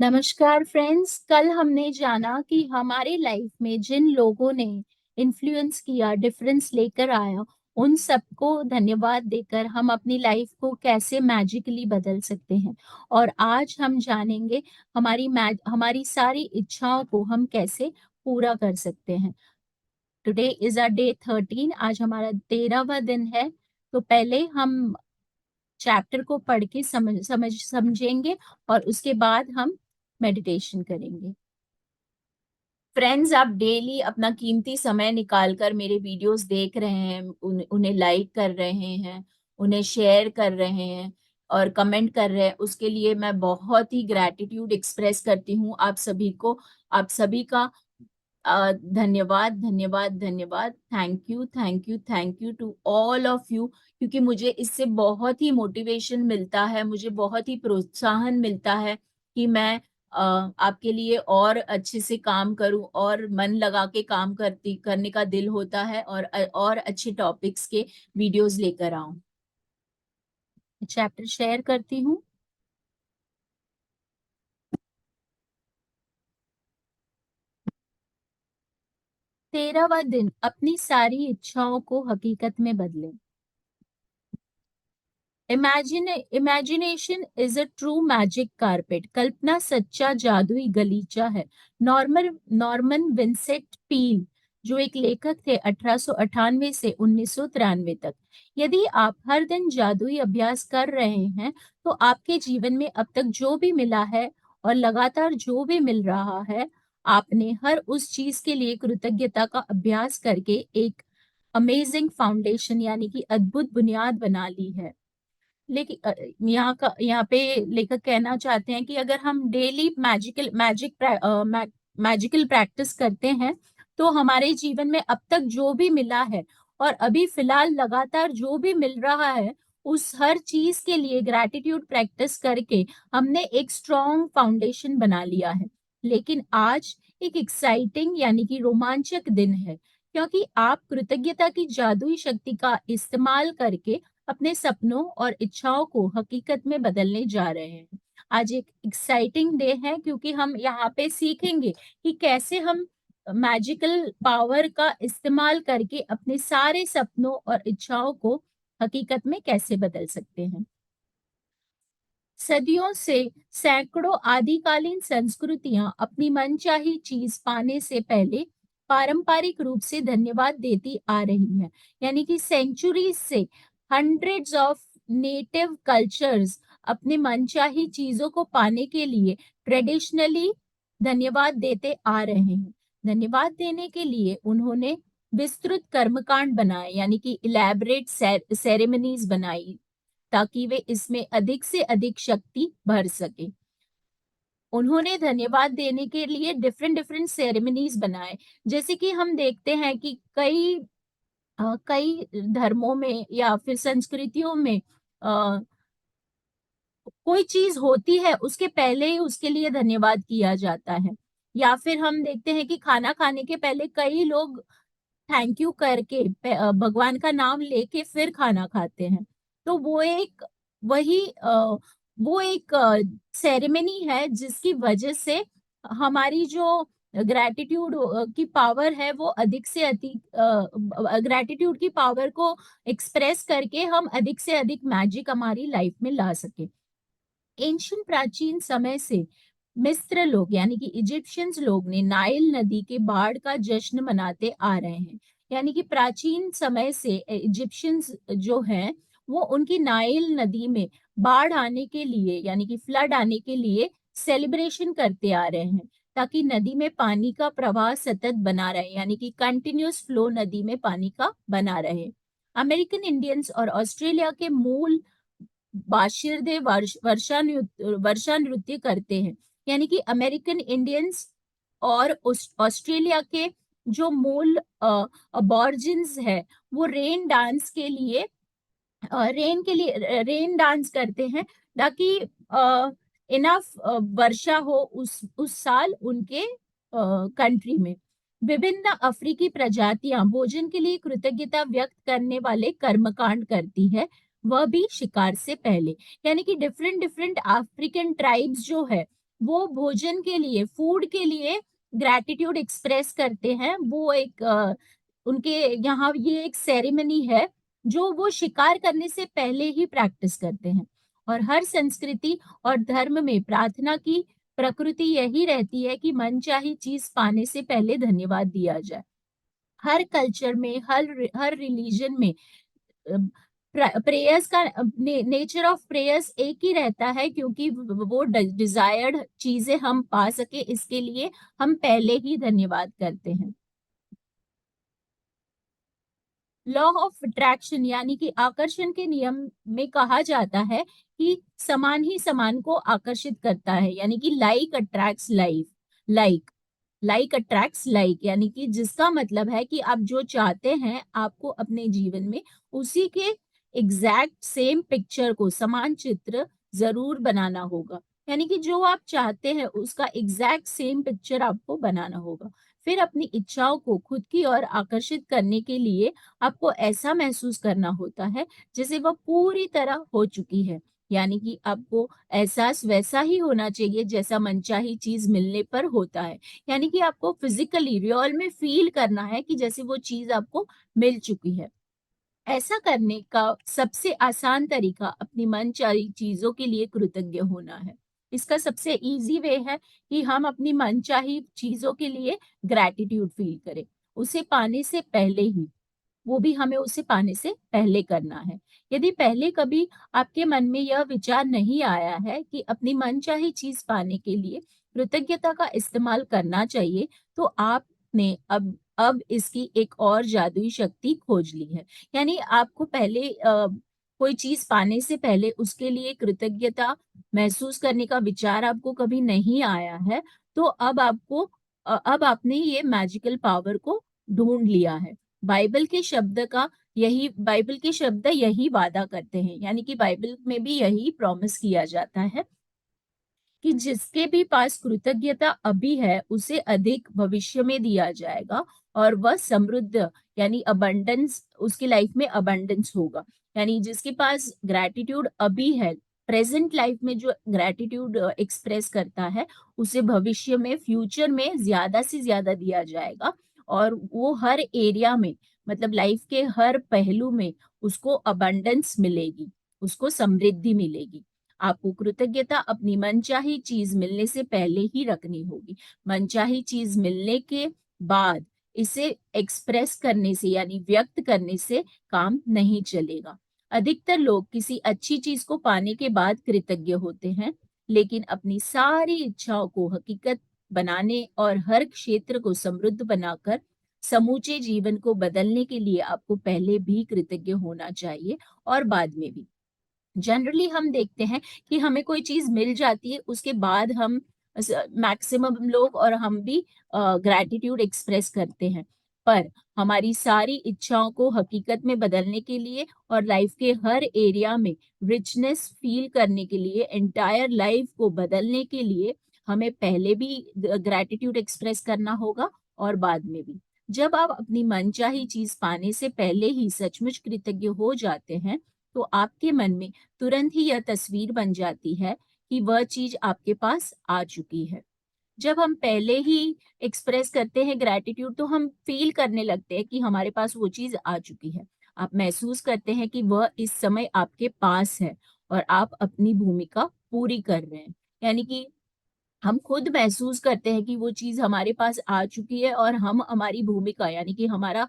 नमस्कार फ्रेंड्स। कल हमने जाना कि हमारे लाइफ में जिन लोगों ने इन्फ्लुएंस किया, डिफरेंस लेकर आया, उन सबको धन्यवाद देकर हम अपनी लाइफ को कैसे मैजिकली बदल सकते हैं। और आज हम जानेंगे हमारी सारी इच्छाओं को हम कैसे पूरा कर सकते हैं। Today is our day 13। आज हमारा 13वां दिन है। तो पहले हम चैप्टर को पढ़ के समझेंगे और उसके बाद हम मेडिटेशन करेंगे। फ्रेंड्स, आप डेली अपना कीमती समय निकालकर मेरे वीडियोस देख रहे हैं, उन्हें लाइक कर रहे हैं, उन्हें शेयर कर रहे हैं और कमेंट कर रहे हैं, उसके लिए मैं बहुत ही ग्रैटिट्यूड एक्सप्रेस करती हूँ आप सभी को। आप सभी का धन्यवाद धन्यवाद धन्यवाद। Thank you thank you thank you to all of you, क्योंकि मुझे इससे बहुत ही मोटिवेशन मिलता है, मुझे बहुत ही प्रोत्साहन मिलता है कि मैं आपके लिए और अच्छे से काम करूं और मन लगा के काम करने का दिल होता है और अच्छे टॉपिक्स के वीडियोस लेकर आऊं। चैप्टर शेयर करती हूँ। 13वां दिन, अपनी सारी इच्छाओं को हकीकत में बदलें। Imagination is a true magic carpet. कल्पना सच्चा जादुई गलीचा है। नॉर्मन विंसेंट पील, जो एक लेखक थे 1898 से 1993 तक। यदि आप हर दिन जादुई अभ्यास कर रहे हैं, तो आपके जीवन में अब तक जो भी मिला है और लगातार जो भी मिल रहा है, आपने हर उस चीज के लिए कृतज्ञता का अभ्यास करके एक अमेजिंग फाउंडेशन यानी कि अद्भुत बुनियाद बना ली है। लेकिन यहाँ पे लेखक कहना चाहते हैं कि अगर हम डेली मैजिकल प्रैक्टिस करते हैं, तो हमारे जीवन में अब तक जो भी मिला है और अभी फिलहाल लगातार जो भी मिल रहा है, उस हर चीज के लिए ग्रैटिट्यूड प्रैक्टिस करके हमने एक स्ट्रॉन्ग फाउंडेशन बना लिया है। लेकिन आज एक एक्साइटिंग यानी कि रोमांचक दिन है, क्योंकि आप कृतज्ञता की जादुई शक्ति का इस्तेमाल करके अपने सपनों और इच्छाओं को हकीकत में बदलने जा रहे हैं। आज एक एक्साइटिंग डे है, क्योंकि हम यहाँ पे सीखेंगे कि कैसे हम मैजिकल पावर का इस्तेमाल करके अपने सारे सपनों और इच्छाओं को हकीकत में कैसे बदल सकते हैं। सदियों से सैकड़ों आदिकालीन संस्कृतियां अपनी मनचाही चीज पाने से पहले पारंपरिक रूप से धन्यवाद देती आ रही हैं। यानी कि सेंचुरीज से हंड्रेड्स ऑफ नेटिव कल्चर्स अपने मनचाही चीजों को पाने के लिए ट्रेडिशनली धन्यवाद देते आ रहे हैं। धन्यवाद देने के लिए उन्होंने विस्तृत कर्मकांड बनाए, यानी कि इलेबरेट सेरेमनीज बनाई, ताकि वे इसमें अधिक से अधिक शक्ति भर सके। उन्होंने धन्यवाद देने के लिए डिफरेंट डिफरेंट सेरेमनीज बनाए। जैसे कि हम देखते हैं कि कई धर्मों में या फिर संस्कृतियों में कोई चीज होती है, उसके पहले ही उसके लिए धन्यवाद किया जाता है। या फिर हम देखते हैं कि खाना खाने के पहले कई लोग थैंक यू करके भगवान का नाम लेके फिर खाना खाते हैं। तो वही वो एक सेरेमनी है जिसकी वजह से हमारी जो ग्रैटिट्यूड की पावर है वो अधिक से अधिक, ग्रैटिट्यूड की पावर को एक्सप्रेस करके हम अधिक से अधिक मैजिक हमारी लाइफ में ला सके। एंशियंट प्राचीन समय से मिस्र लोग यानी कि इजिप्शियंस लोग ने नाइल नदी के बाढ़ का जश्न मनाते आ रहे हैं। यानी कि प्राचीन समय से इजिप्शियंस जो हैं, वो उनकी नाइल नदी में बाढ़ आने के लिए यानी कि फ्लड आने के लिए सेलिब्रेशन करते आ रहे हैं, ताकि नदी में पानी का प्रवाह सतत बना रहे, यानी कि कंटिन्यूस फ्लो नदी में पानी का बना रहे। अमेरिकन इंडियंस और ऑस्ट्रेलिया के मूल बाशिर्दे वर्षा नृत्य करते हैं। यानी कि अमेरिकन इंडियंस और ऑस्ट्रेलिया के जो मूल अबॉर्जिन्स है, वो रेन डांस करते हैं, ताकि इनफ वर्षा हो उस साल उनके कंट्री में। विभिन्न अफ्रीकी प्रजातियां भोजन के लिए कृतज्ञता व्यक्त करने वाले कर्मकांड करती है, वह भी शिकार से पहले। यानी कि डिफरेंट डिफरेंट अफ्रीकन ट्राइब्स जो है, वो भोजन के लिए, फूड के लिए ग्रैटिट्यूड एक्सप्रेस करते हैं। वो एक उनके यहाँ ये एक सेरेमनी है जो वो शिकार करने से पहले ही प्रैक्टिस करते हैं। और हर संस्कृति और धर्म में प्रार्थना की प्रकृति यही रहती है कि मनचाही चीज पाने से पहले धन्यवाद दिया जाए। हर कल्चर में, हर रिलीजन में प्रेयर्स का नेचर ऑफ प्रेयर्स एक ही रहता है, क्योंकि वो डिजायर्ड चीजें हम पा सके, इसके लिए हम पहले ही धन्यवाद करते हैं। लॉ ऑफ अट्रैक्शन यानी कि आकर्षण के नियम में कहा जाता है कि समान ही समान को आकर्षित करता है, यानी कि like attracts like like attracts like, यानी कि जिसका मतलब है कि आप जो चाहते हैं आपको अपने जीवन में, उसी के एग्जैक्ट सेम पिक्चर को, समान चित्र जरूर बनाना होगा। यानी कि जो आप चाहते हैं उसका एग्जैक्ट सेम पिक्चर आपको बनाना होगा। फिर अपनी इच्छाओं को खुद की ओर आकर्षित करने के लिए आपको ऐसा महसूस करना होता है जैसे वह पूरी तरह हो चुकी है। यानी कि आपको एहसास वैसा ही होना चाहिए जैसा मनचाही चीज मिलने पर होता है। यानी कि आपको फिजिकली रियल में फील करना है कि जैसे वो चीज आपको मिल चुकी है। ऐसा करने का सबसे आसान तरीका अपनी मनचाही चीजों के लिए कृतज्ञ होना है। इसका सबसे इजी वे है कि हम अपनी मनचाही चीजों के लिए ग्रैटिट्यूड फील करें, उसे पाने से पहले ही। वो भी हमें उसे पाने से पहले करना है। यदि पहले कभी आपके मन में यह विचार नहीं आया है कि अपनी मनचाही चीज पाने के लिए कृतज्ञता का इस्तेमाल करना चाहिए, तो आपने अब इसकी एक और जादुई शक्ति खोज ली है। यानी आपको पहले कोई चीज पाने से पहले उसके लिए कृतज्ञता महसूस करने का विचार आपको कभी नहीं आया है, तो अब आपने ये मैजिकल पावर को ढूंढ लिया है। बाइबल के शब्द यही वादा करते हैं, यानी कि बाइबल में भी यही प्रॉमिस किया जाता है कि जिसके भी पास कृतज्ञता अभी है उसे अधिक भविष्य में दिया जाएगा, और वह समृद्ध यानी अबंडेंस, उसकी लाइफ में अबंडेंस होगा। यानी जिसके पास ग्रैटिट्यूड अभी है, प्रेजेंट लाइफ में जो ग्रैटिट्यूड एक्सप्रेस करता है, उसे भविष्य में, फ्यूचर में ज्यादा से ज्यादा दिया जाएगा। और वो हर एरिया में, मतलब लाइफ के हर पहलू में उसको अबंडेंस मिलेगी, उसको समृद्धि मिलेगी। आपको कृतज्ञता अपनी मनचाही चीज मिलने से पहले ही रखनी होगी। मनचाही चीज मिलने के बाद इसे एक्सप्रेस करने से यानी व्यक्त करने से काम नहीं चलेगा। अधिकतर लोग किसी अच्छी चीज को पाने के बाद कृतज्ञ होते हैं, लेकिन अपनी सारी इच्छाओं को हकीकत बनाने और हर क्षेत्र को समृद्ध बनाकर समूचे जीवन को बदलने के लिए आपको पहले भी कृतज्ञ होना चाहिए, और बाद में भी। जनरली हम देखते हैं कि हमें कोई चीज मिल जाती है, उसके बाद हम, मैक्सिमम लोग और हम भी ग्रैटिट्यूड एक्सप्रेस करते हैं। पर हमारी सारी इच्छाओं को हकीकत में बदलने के लिए और लाइफ के हर एरिया में रिचनेस फील करने के लिए, एंटायर लाइफ को बदलने के लिए, हमें पहले भी ग्रैटिट्यूड एक्सप्रेस करना होगा और बाद में भी। जब आप अपनी मनचाही चीज पाने से पहले ही सचमुच कृतज्ञ हो जाते हैं, तो आपके मन में तुरंत ही यह तस्वीर बन जाती है कि वह चीज आपके पास आ चुकी है। जब हम पहले ही एक्सप्रेस करते हैं ग्रैटिट्यूड, तो हम फील करने लगते हैं कि हमारे पास वो चीज आ चुकी है। आप महसूस करते हैं कि वह इस समय आपके पास है और आप अपनी भूमिका पूरी कर रहे हैं। यानी कि हम खुद महसूस करते हैं कि वो चीज हमारे पास आ चुकी है, और हम हमारी भूमिका यानी कि हमारा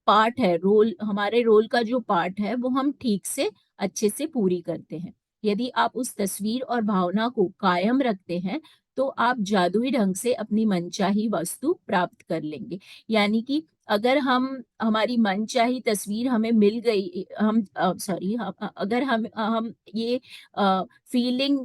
पार्ट है, रोल, हमारे रोल का जो पार्ट है वो हम ठीक से, अच्छे से पूरी करते हैं। यदि आप उस तस्वीर और भावना को कायम रखते हैं, तो आप जादुई ढंग से अपनी मनचाही वस्तु प्राप्त कर लेंगे। यानी कि अगर हम, हमारी मनचाही तस्वीर हमें मिल गई, हम सॉरी अगर हम ये फीलिंग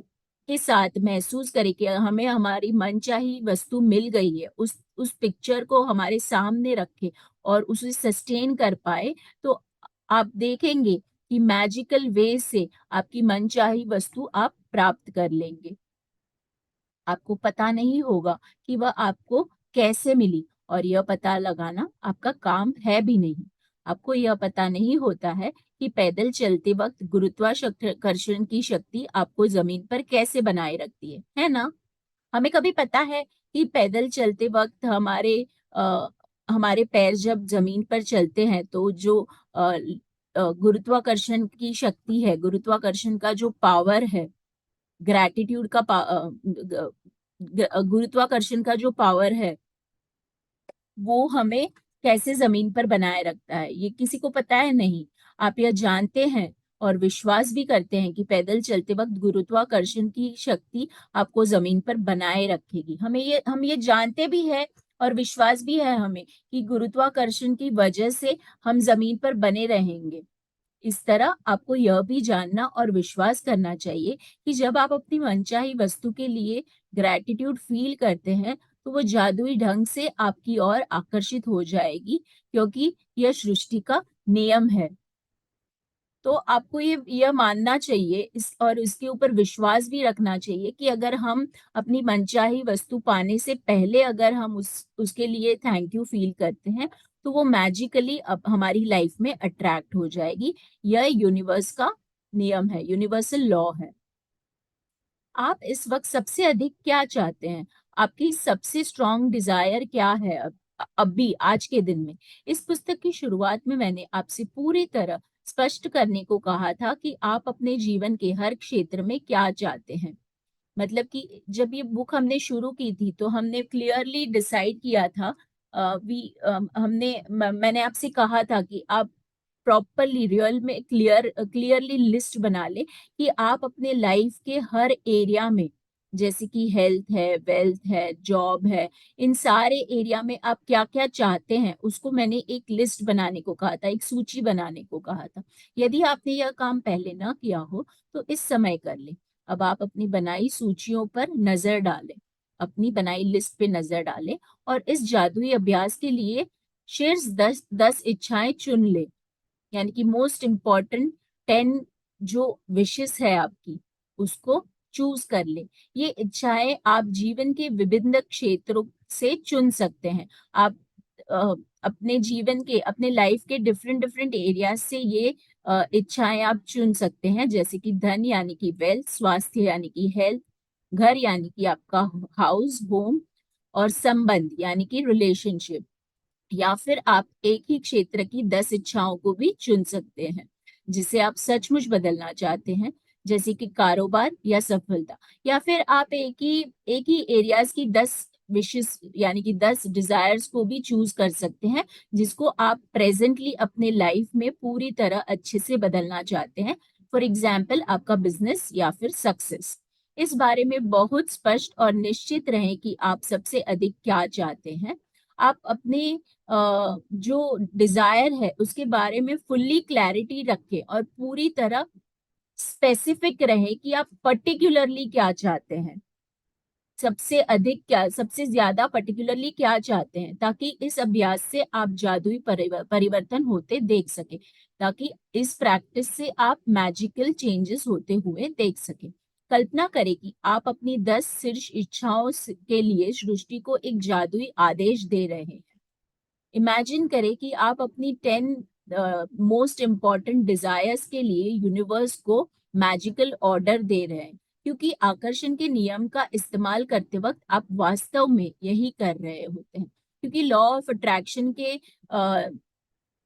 के साथ महसूस करें कि हमें हमारी मनचाही वस्तु मिल गई है, उस पिक्चर को हमारे सामने रखें और उसे सस्टेन कर पाए, तो आप देखेंगे कि मैजिकल वे से आपकी मनचाही वस्तु आप प्राप्त कर लेंगे। आपको पता नहीं होगा कि वह आपको कैसे मिली, और यह पता लगाना आपका काम है भी नहीं। आपको यह पता नहीं होता है कि पैदल चलते वक्त गुरुत्वाकर्षण की शक्ति आपको जमीन पर कैसे बनाए रखती है ना? हमें कभी पता है कि पैदल चलते वक्त हमारे पैर जब जमीन पर चलते हैं तो जो गुरुत्वाकर्षण की शक्ति है, गुरुत्वाकर्षण का जो पावर है, ग्रैटिट्यूड का गुरुत्वाकर्षण का जो पावर है, वो हमें कैसे जमीन पर बनाए रखता है, ये किसी को पता है नहीं। आप यह जानते हैं और विश्वास भी करते हैं कि पैदल चलते वक्त गुरुत्वाकर्षण की शक्ति आपको जमीन पर बनाए रखेगी। हम ये जानते भी है और विश्वास भी है हमें कि गुरुत्वाकर्षण की वजह से हम जमीन पर बने रहेंगे। इस तरह आपको यह भी जानना और विश्वास करना चाहिए कि जब आप अपनी मनचाही वस्तु के लिए ग्रैटिट्यूड फील करते हैं तो वो जादुई ढंग से आपकी ओर आकर्षित हो जाएगी, क्योंकि यह सृष्टि का नियम है। तो आपको ये यह मानना चाहिए इस और इसके ऊपर विश्वास भी रखना चाहिए कि अगर हम अपनी मनचाही वस्तु पाने से पहले अगर हम उसके लिए थैंक यू फील करते हैं तो वो मैजिकली अब हमारी लाइफ में अट्रैक्ट हो जाएगी। यह यूनिवर्स का नियम है, यूनिवर्सल लॉ है। आप इस वक्त सबसे अधिक क्या चाहते हैं? आपकी सबसे स्ट्रॉन्ग डिजायर क्या है अब भी आज के दिन में? इस पुस्तक की शुरुआत में मैंने आपसे पूरी तरह स्पष्ट करने को कहा था कि आप अपने जीवन के हर क्षेत्र में क्या चाहते हैं। मतलब कि जब ये बुक हमने शुरू की थी तो हमने क्लियरली डिसाइड किया था, मैंने आपसे कहा था कि आप प्रॉपरली रियल में क्लियरली लिस्ट बना ले कि आप अपने लाइफ के हर एरिया में, जैसे कि हेल्थ है, वेल्थ है, जॉब है, इन सारे एरिया में आप क्या क्या चाहते हैं उसको मैंने एक लिस्ट बनाने को कहा था, एक सूची बनाने को कहा था। यदि आपने यह काम पहले ना किया हो तो इस समय कर ले। अब आप अपनी बनाई सूचियों पर नजर डालें, अपनी बनाई लिस्ट पे नजर डालें और इस जादुई अभ्यास के लिए शीर्ष 10 इच्छाएं चुन ले, यानी कि मोस्ट इम्पॉर्टेंट 10 जो विशेष है आपकी, उसको चूज कर ले। ये इच्छाएं आप जीवन के विभिन्न क्षेत्रों से चुन सकते हैं। आप अ, अपने जीवन के, अपने लाइफ के डिफरेंट डिफरेंट एरिया से ये इच्छाएं आप चुन सकते हैं, जैसे कि धन यानी कि वेल्थ, स्वास्थ्य यानी कि हेल्थ, घर यानी कि आपका हाउस होम, और संबंध यानी कि रिलेशनशिप। या फिर आप एक ही क्षेत्र की 10 इच्छाओं को भी चुन सकते हैं जिसे आप सचमुच बदलना चाहते हैं, जैसे कि कारोबार या सफलता। या फिर आप एक ही एरियाज की 10 विशेष यानी कि 10 डिजायर्स को भी चूज कर सकते हैं जिसको आप प्रेजेंटली अपने लाइफ में पूरी तरह अच्छे से बदलना चाहते हैं। फॉर एग्जाम्पल आपका बिजनेस या फिर सक्सेस। इस बारे में बहुत स्पष्ट और निश्चित रहें कि आप सबसे अधिक क्या चाहते हैं। आप अपने जो डिजायर है उसके बारे में फुल्ली क्लैरिटी रखें और पूरी तरह स्पेसिफिक रहे कि आप पर्टिकुलरली क्या चाहते हैं, सबसे अधिक क्या, सबसे ज्यादा पर्टिकुलरली क्या चाहते हैं, ताकि इस अभ्यास से आप जादुई परिवर्तन होते देख सके, ताकि इस प्रैक्टिस से आप मैजिकल चेंजेस होते हुए देख सके। कल्पना करें कि आप अपनी 10 शीर्ष इच्छाओं के लिए सृष्टि को एक जादुई आदेश दे रहे हैं। इमेजिन करें कि आप अपनी 10 मोस्ट इम्पॉर्टेंट डिजायर्स के लिए यूनिवर्स को मैजिकल ऑर्डर दे रहे हैं, क्योंकि आकर्षण के नियम का इस्तेमाल करते वक्त आप वास्तव में यही कर रहे होते हैं। क्योंकि लॉ ऑफ अट्रैक्शन के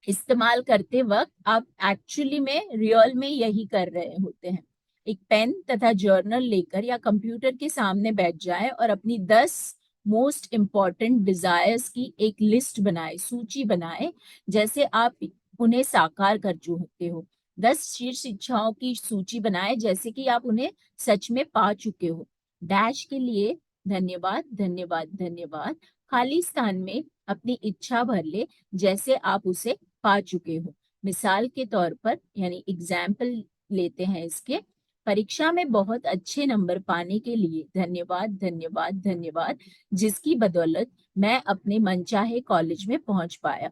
इस्तेमाल करते वक्त आप एक्चुअली में रियल में यही कर रहे होते हैं। एक पेन तथा जर्नल लेकर या कंप्यूटर के सामने बैठ जाए और अपनी 10 मोस्ट इम्पॉर्टेंट डिजायर्स की एक लिस्ट बनाए, सूची बनाए, जैसे आप उन्हें साकार कर चुके हो। 10 शीर्ष इच्छाओं की सूची बनाए जैसे कि आप उन्हें सच में पा चुके हो। डैश के लिए धन्यवाद, धन्यवाद, धन्यवाद। खाली स्थान में अपनी इच्छा भर ले जैसे आप उसे पा चुके हो। मिसाल के तौर पर, यानी एग्जाम्पल लेते हैं इसके, परीक्षा में बहुत अच्छे नंबर पाने के लिए धन्यवाद, धन्यवाद, धन्यवाद, जिसकी बदौलत मैं अपने मनचाहे कॉलेज में पहुंच पाया।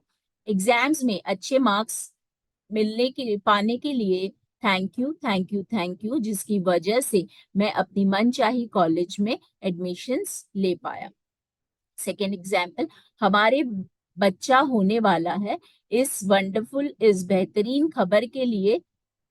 एग्जाम्स में अच्छे मार्क्स पाने के लिए thank you, thank you, thank you, जिसकी वजह से मैं अपनी मनचाही कॉलेज में एडमिशंस ले पाया। सेकेंड एग्जाम्पल, हमारे बच्चा होने वाला है, इस वंडरफुल, इस बेहतरीन खबर के लिए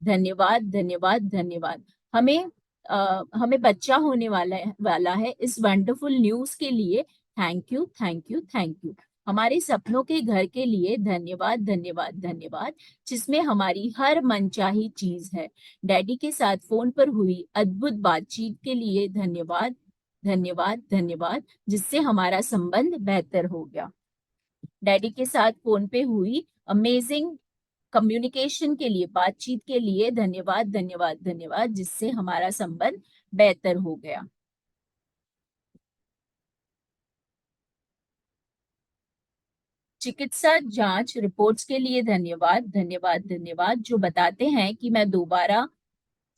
धन्यवाद, धन्यवाद, धन्यवाद। हमें हमें बच्चा होने वाला है, इस वंडरफुल न्यूज के लिए thank you, thank you, thank you. हमारे सपनों के घर के लिए धन्यवाद, धन्यवाद, धन्यवाद, जिसमें हमारी हर मनचाही चीज है। डैडी के साथ फोन पर हुई अद्भुत बातचीत के लिए धन्यवाद, धन्यवाद, धन्यवाद, जिससे हमारा संबंध बेहतर हो गया। डैडी के साथ फोन पे हुई अमेजिंग कम्युनिकेशन के लिए, बातचीत के लिए धन्यवाद, धन्यवाद, धन्यवाद, जिससे हमारा संबंध बेहतर हो गया। चिकित्सा जांच रिपोर्ट्स के लिए धन्यवाद, धन्यवाद, धन्यवाद, जो बताते हैं कि मैं दोबारा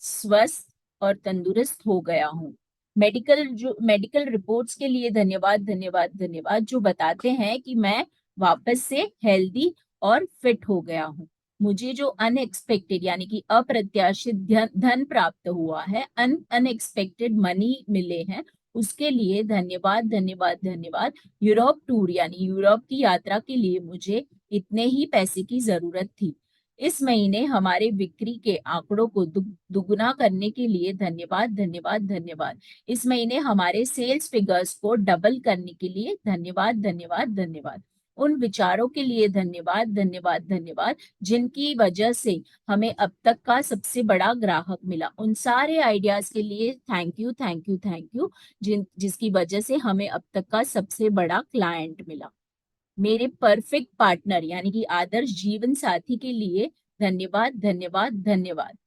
स्वस्थ और तंदुरुस्त हो गया हूँ। मेडिकल रिपोर्ट्स के लिए धन्यवाद, धन्यवाद, धन्यवाद, जो बताते हैं कि मैं वापस से हेल्दी और फिट हो गया हूँ। मुझे जो अनएक्सपेक्टेड यानी कि अप्रत्याशित धन प्राप्त हुआ है, अनएक्सपेक्टेड मनी मिले हैं, उसके लिए धन्यवाद, धन्यवाद, धन्यवाद। यूरोप टूर यानी यूरोप की यात्रा के लिए मुझे इतने ही पैसे की जरूरत थी। इस महीने हमारे बिक्री के आंकड़ों को दुगुना करने के लिए धन्यवाद, धन्यवाद, धन्यवाद। इस महीने हमारे सेल्स फिगर्स को डबल करने के लिए धन्यवाद, धन्यवाद, धन्यवाद। उन विचारों के लिए धन्यवाद, धन्यवाद, धन्यवाद, जिनकी वजह से हमें अब तक का सबसे बड़ा ग्राहक मिला। उन सारे आइडियाज के लिए thank you, thank you, thank you, जिसकी वजह से हमें अब तक का सबसे बड़ा क्लाइंट मिला। मेरे परफेक्ट पार्टनर यानी कि आदर्श जीवन साथी के लिए धन्यवाद, धन्यवाद, धन्यवाद।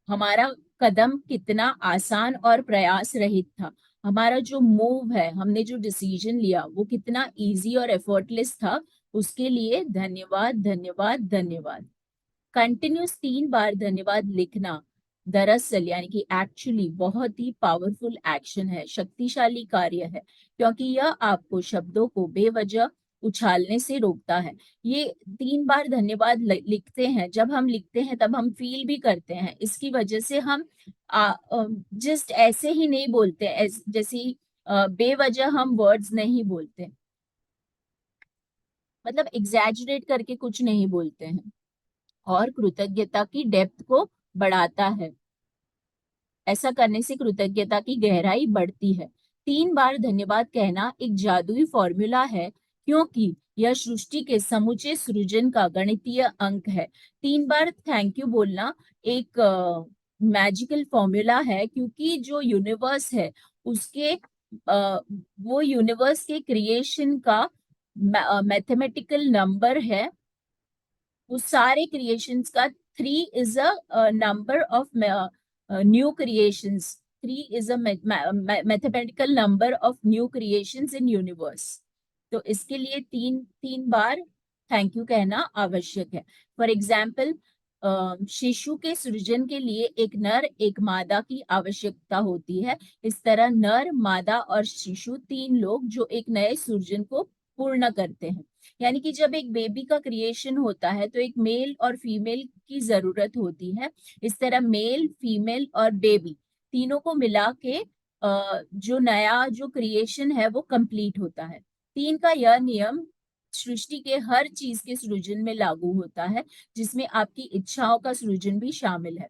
हमारा कदम कितना आसान और प्रयास रहित था। हमारा जो मूव है, हमने जो डिसीजन लिया, वो कितना इजी और एफर्टलेस था। उसके लिए धन्यवाद, धन्यवाद, धन्यवाद। कंटिन्यूस 3 बार धन्यवाद लिखना दरअसल यानी कि एक्चुअली बहुत ही पावरफुल एक्शन है, शक्तिशाली कार्य है, क्योंकि यह आपको शब्दों को बेवजह उछालने से रोकता है। ये 3 बार धन्यवाद लिखते हैं, जब हम लिखते हैं तब हम फील भी करते हैं। इसकी वजह से हम जस्ट ऐसे ही नहीं बोलते, जैसे बेवजह हम वर्ड्स नहीं बोलते, मतलब एग्जैजरेट करके कुछ नहीं बोलते हैं। और कृतज्ञता की डेप्थ को बढ़ाता है। ऐसा करने से कृतज्ञता की गहराई बढ़ती है। 3 बार धन्यवाद कहना एक जादुई फॉर्मूला है, क्योंकि यह सृष्टि के समूचे सृजन का गणितीय अंक है। 3 बार थैंक यू बोलना एक मैजिकल फॉर्मूला है, क्योंकि जो यूनिवर्स है उसके वो यूनिवर्स के क्रिएशन का मैथमेटिकल नंबर है। उस सारे क्रिएशंस का 3 is a number of new creations. 3 is a mathematical number of new creations in universe. तो इसके लिए तीन तीन बार थैंक यू कहना आवश्यक है। फॉर एग्जाम्पल, शिशु के सृजन के लिए एक नर एक मादा की आवश्यकता होती है। इस तरह नर, मादा और शिशु 3 लोग जो एक नए सृजन को पूर्ण करते हैं। यानी कि जब एक बेबी का क्रिएशन होता है तो एक मेल और फीमेल की जरूरत होती है। इस तरह मेल, फीमेल और बेबी तीनों को मिला के जो नया जो क्रिएशन है वो कंप्लीट होता है। 3 का यह नियम सृष्टि के हर चीज के सृजन में लागू होता है, जिसमें आपकी इच्छाओं का सृजन भी शामिल है।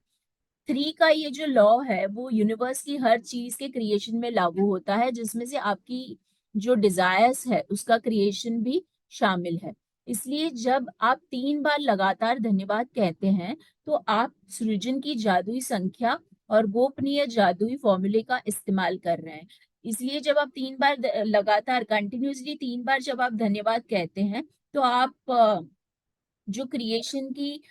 3 का ये जो लॉ है वो यूनिवर्स की हर चीज के क्रिएशन में लागू होता है, जिसमें से आपकी जो डिजायर्स है उसका क्रिएशन भी शामिल है। इसलिए जब आप 3 बार लगातार धन्यवाद कहते हैं तो आप सृजन की जादुई संख्या और गोपनीय जादुई फॉर्मूले का इस्तेमाल कर रहे हैं। इसलिए जब आप 3 बार लगातार कंटिन्यूसली 3 बार जब आप धन्यवाद कहते हैं तो आप जो क्रिएशन की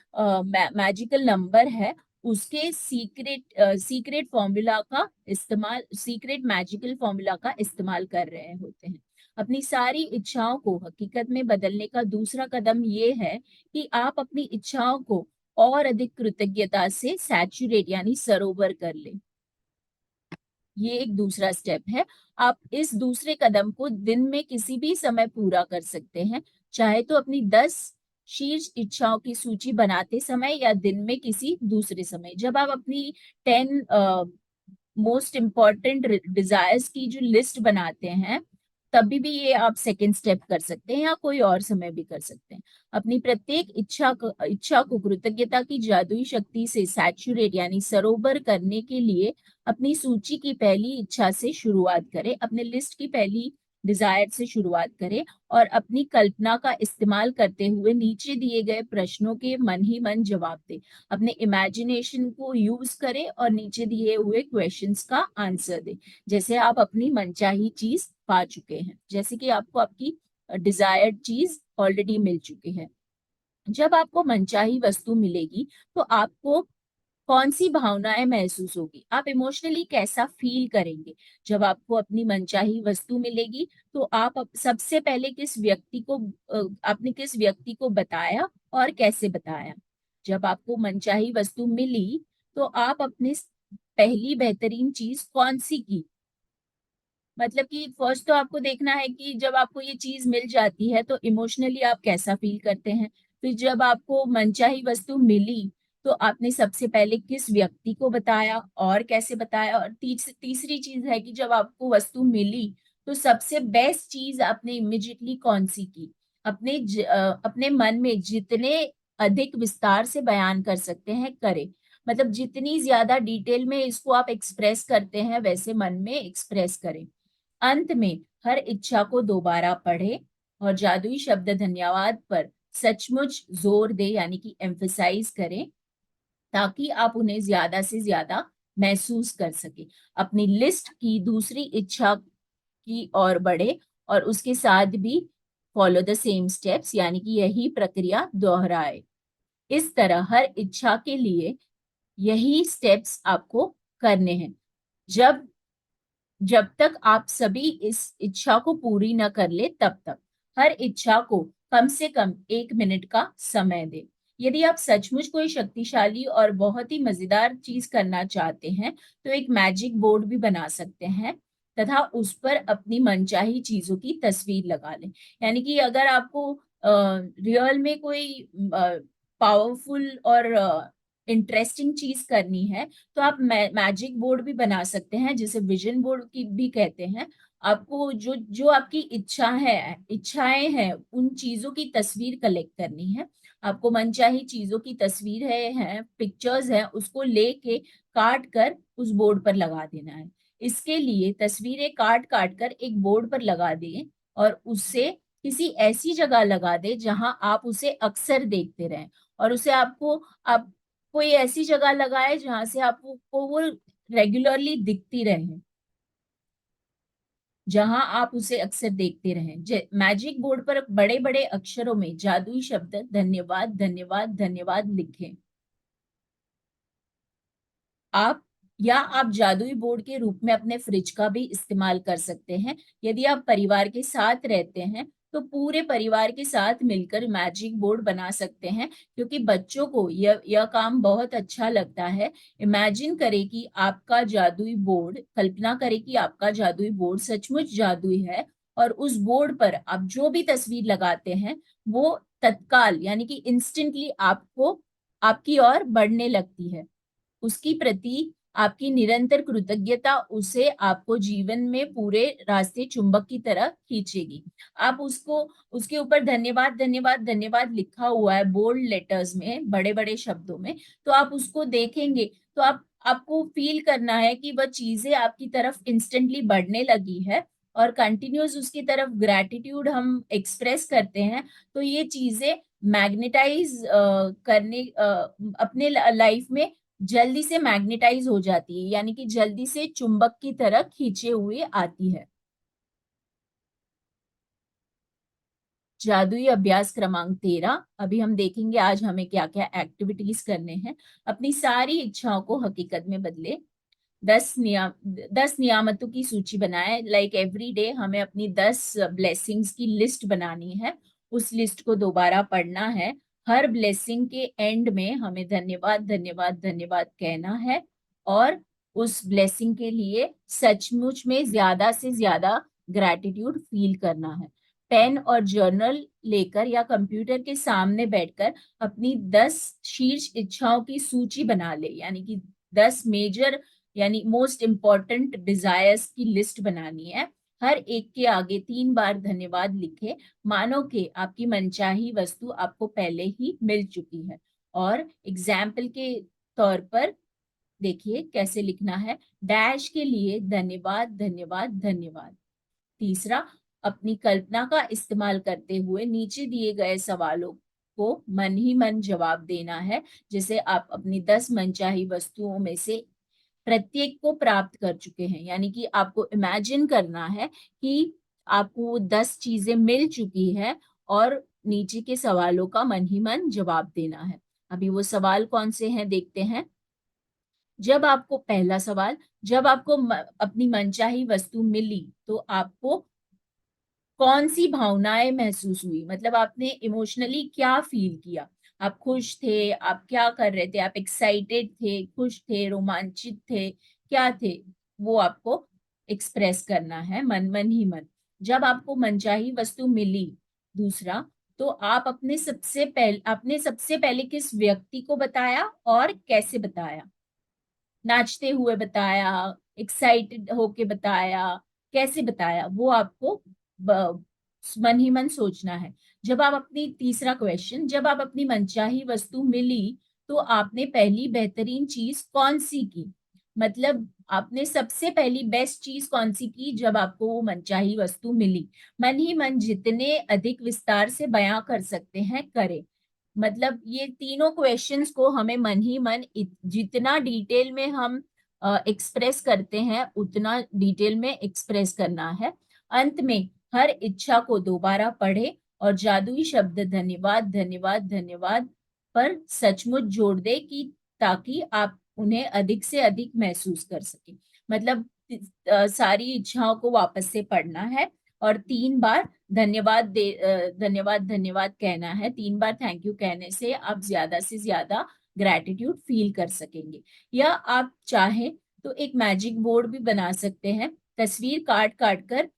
मैजिकल नंबर है उसके सीक्रेट फॉर्मूला का इस्तेमाल, सीक्रेट मैजिकल फॉर्मूला का इस्तेमाल कर रहे होते हैं। अपनी सारी इच्छाओं को हकीकत में बदलने का दूसरा कदम ये है कि आप अपनी इच्छाओं को और अधिक कृतज्ञता से सैचुरेट यानी सरोवर कर लें। ये एक दूसरा स्टेप है। आप इस दूसरे कदम को दिन में किसी भी समय पूरा कर सकते हैं, चाहे तो अपनी 10 शीर्ष इच्छाओं की सूची बनाते समय या दिन में किसी दूसरे समय। जब आप अपनी 10 मोस्ट इम्पॉर्टेंट डिजायर्स की जो लिस्ट बनाते हैं तभी भी ये आप सेकंड स्टेप कर सकते हैं या कोई और समय भी कर सकते हैं। अपनी प्रत्येक इच्छा को कृतज्ञता की जादुई शक्ति से सैचुरेट यानी सरोवर करने के लिए अपनी सूची की पहली इच्छा से शुरुआत करें, अपने लिस्ट की पहली डिजायर से शुरुआत करें और अपनी कल्पना का इस्तेमाल करते हुए नीचे दिए गए प्रश्नों के मन ही मन जवाब दें। अपने इमेजिनेशन को यूज करें और नीचे दिए हुए क्वेश्चंस का आंसर दें। जैसे आप अपनी मनचाही चीज पा चुके हैं, जैसे कि आपको आपकी डिजायर्ड चीज ऑलरेडी मिल चुकी है। जब आपको मनचाही वस्तु मिलेगी तो आपको कौन सी भावनाएं महसूस होगी, आप इमोशनली कैसा फील करेंगे। जब आपको अपनी मनचाही वस्तु मिलेगी तो आप सबसे पहले किस व्यक्ति को आपने किस व्यक्ति को बताया और कैसे बताया। जब आपको मनचाही वस्तु मिली तो आप अपने पहली बेहतरीन चीज कौन सी की। मतलब कि फर्स्ट तो आपको देखना है कि जब आपको ये चीज मिल जाती है तो इमोशनली आप कैसा फील करते हैं। फिर जब आपको मनचाही वस्तु मिली तो आपने सबसे पहले किस व्यक्ति को बताया और कैसे बताया। और तीसरी चीज है कि जब आपको वस्तु मिली तो सबसे बेस्ट चीज आपने इमिजिएटली कौन सी की। अपने मन में जितने अधिक विस्तार से बयान कर सकते हैं करें। मतलब जितनी ज्यादा डिटेल में इसको आप एक्सप्रेस करते हैं वैसे मन में एक्सप्रेस करें। अंत में हर इच्छा को दोबारा पढ़े और जादुई शब्द धन्यवाद पर सचमुच जोर दे यानी कि एम्फसाइज करें, ताकि आप उन्हें ज्यादा से ज्यादा महसूस कर सके। अपनी लिस्ट की दूसरी इच्छा की ओर बढ़े और उसके साथ भी फॉलो द सेम स्टेप्स यानी कि यही प्रक्रिया दोहराए। इस तरह हर इच्छा के लिए यही स्टेप्स आपको करने हैं। जब जब तक आप सभी इस इच्छा को पूरी न कर ले तब तक हर इच्छा को कम से कम 1 मिनट का समय दें। यदि आप सचमुच कोई शक्तिशाली और बहुत ही मजेदार चीज करना चाहते हैं तो एक मैजिक बोर्ड भी बना सकते हैं तथा उस पर अपनी मनचाही चीजों की तस्वीर लगा लें। यानी कि अगर आपको रियल में कोई पावरफुल और इंटरेस्टिंग चीज करनी है तो आप मैजिक बोर्ड भी बना सकते हैं, जिसे विजन बोर्ड की भी कहते हैं। आपको जो जो आपकी इच्छाएं हैं उन चीजों की तस्वीर कलेक्ट करनी है। आपको मनचाही चीजों की तस्वीर है पिक्चर्स है उसको लेके काट कर उस बोर्ड पर लगा देना है। इसके लिए तस्वीरें काट काट कर एक बोर्ड पर लगा दें और उसे किसी ऐसी जगह लगा दे जहां आप उसे अक्सर देखते रहें। और उसे आप कोई ऐसी जगह लगाए जहां से आपको वो रेगुलरली दिखती रहे, जहां आप उसे अक्सर देखते रहें। मैजिक बोर्ड पर बड़े बड़े अक्षरों में जादुई शब्द धन्यवाद धन्यवाद धन्यवाद लिखें। आप जादुई बोर्ड के रूप में अपने फ्रिज का भी इस्तेमाल कर सकते हैं। यदि आप परिवार के साथ रहते हैं तो पूरे परिवार के साथ मिलकर मैजिक बोर्ड बना सकते हैं, क्योंकि बच्चों को यह काम बहुत अच्छा लगता है। कल्पना करें कि आपका जादुई बोर्ड सचमुच जादुई है और उस बोर्ड पर आप जो भी तस्वीर लगाते हैं वो तत्काल यानी कि इंस्टेंटली आपको आपकी ओर बढ़ने लगती है। उसकी प्रति आपकी निरंतर कृतज्ञता उसे आपको जीवन में पूरे रास्ते चुंबक की तरह खींचेगी। आप उसको उसके ऊपर धन्यवाद धन्यवाद धन्यवाद लिखा हुआ है बोल्ड लेटर्स में बड़े बड़े शब्दों में, तो आप उसको देखेंगे तो आपको फील करना है कि वह चीजें आपकी तरफ इंस्टेंटली बढ़ने लगी है। और कंटिन्यूस उसकी तरफ ग्रेटिट्यूड हम एक्सप्रेस करते हैं तो ये चीजें मैग्नेटाइज करने अपने लाइफ में जल्दी से मैग्नेटाइज हो जाती है, यानी कि जल्दी से चुंबक की तरह खींचे हुए आती है। जादुई अभ्यास क्रमांक 13। अभी हम देखेंगे आज हमें क्या क्या एक्टिविटीज करने हैं। अपनी सारी इच्छाओं को हकीकत में बदले। 10 नियामतों की सूची बनाए। लाइक एवरी डे हमें अपनी 10 ब्लेसिंग्स की लिस्ट बनानी है। उस लिस्ट को दोबारा पढ़ना है। हर ब्लेसिंग के एंड में हमें धन्यवाद धन्यवाद धन्यवाद कहना है और उस ब्लेसिंग के लिए सचमुच में ज्यादा से ज्यादा ग्रैटिट्यूड फील करना है। पेन और जर्नल लेकर या कंप्यूटर के सामने बैठकर अपनी 10 शीर्ष इच्छाओं की सूची बना ले, यानी कि 10 मेजर यानी मोस्ट इंपॉर्टेंट डिजायर्स की लिस्ट बनानी है। हर एक के आगे 3 बार धन्यवाद लिखे, मानो कि आपकी मनचाही वस्तु आपको पहले ही मिल चुकी है। और एग्जाम्पल के तौर पर देखिए कैसे लिखना है। डैश के लिए धन्यवाद धन्यवाद धन्यवाद। तीसरा, अपनी कल्पना का इस्तेमाल करते हुए नीचे दिए गए सवालों को मन ही मन जवाब देना है। जैसे आप अपनी 10 मनचाही वस्तुओं में से प्रत्येक को प्राप्त कर चुके हैं, यानी कि आपको इमेजिन करना है कि आपको वो 10 चीजें मिल चुकी है और नीचे के सवालों का मन ही मन जवाब देना है। अभी वो सवाल कौन से हैं देखते हैं। जब आपको पहला सवाल, जब आपको अपनी मनचाही वस्तु मिली तो आपको कौन सी भावनाएं महसूस हुई, मतलब आपने इमोशनली क्या फील किया। आप खुश थे, आप क्या कर रहे थे, आप एक्साइटेड थे, खुश थे, रोमांचित थे, क्या थे, वो आपको एक्सप्रेस करना है मन मन ही मन। जब आपको मनचाही वस्तु मिली, दूसरा, तो आप आपने सबसे पहले किस व्यक्ति को बताया और कैसे बताया। नाचते हुए बताया, एक्साइटेड होके बताया, कैसे बताया, वो आपको मन ही मन सोचना है। जब आप अपनी तीसरा क्वेश्चन, जब आप अपनी मनचाही वस्तु मिली तो आपने पहली बेहतरीन चीज कौन सी की, मतलब आपने सबसे पहली बेस्ट चीज कौन सी की जब आपको वो मनचाही वस्तु मिली। मन ही मन जितने अधिक विस्तार से बयां कर सकते हैं करें। मतलब ये तीनों क्वेश्चंस को हमें मन ही मन जितना डिटेल में हम एक्सप्रेस करते हैं उतना डिटेल में एक्सप्रेस करना है। अंत में हर इच्छा को दोबारा पढ़े और जादुई शब्द धन्यवाद धन्यवाद धन्यवाद पर सचमुच जोड़ दे कि ताकि आप उन्हें अधिक से अधिक महसूस कर सके। मतलब सारी इच्छाओं को वापस से पढ़ना है और 3 बार धन्यवाद धन्यवाद कहना है। 3 बार थैंक यू कहने से आप ज्यादा से ज्यादा ग्रैटिट्यूड फील कर सकेंगे। या आप चाहें तो एक मैजिक बोर्ड भी बना सकते हैं। तस्वीर काट काट कर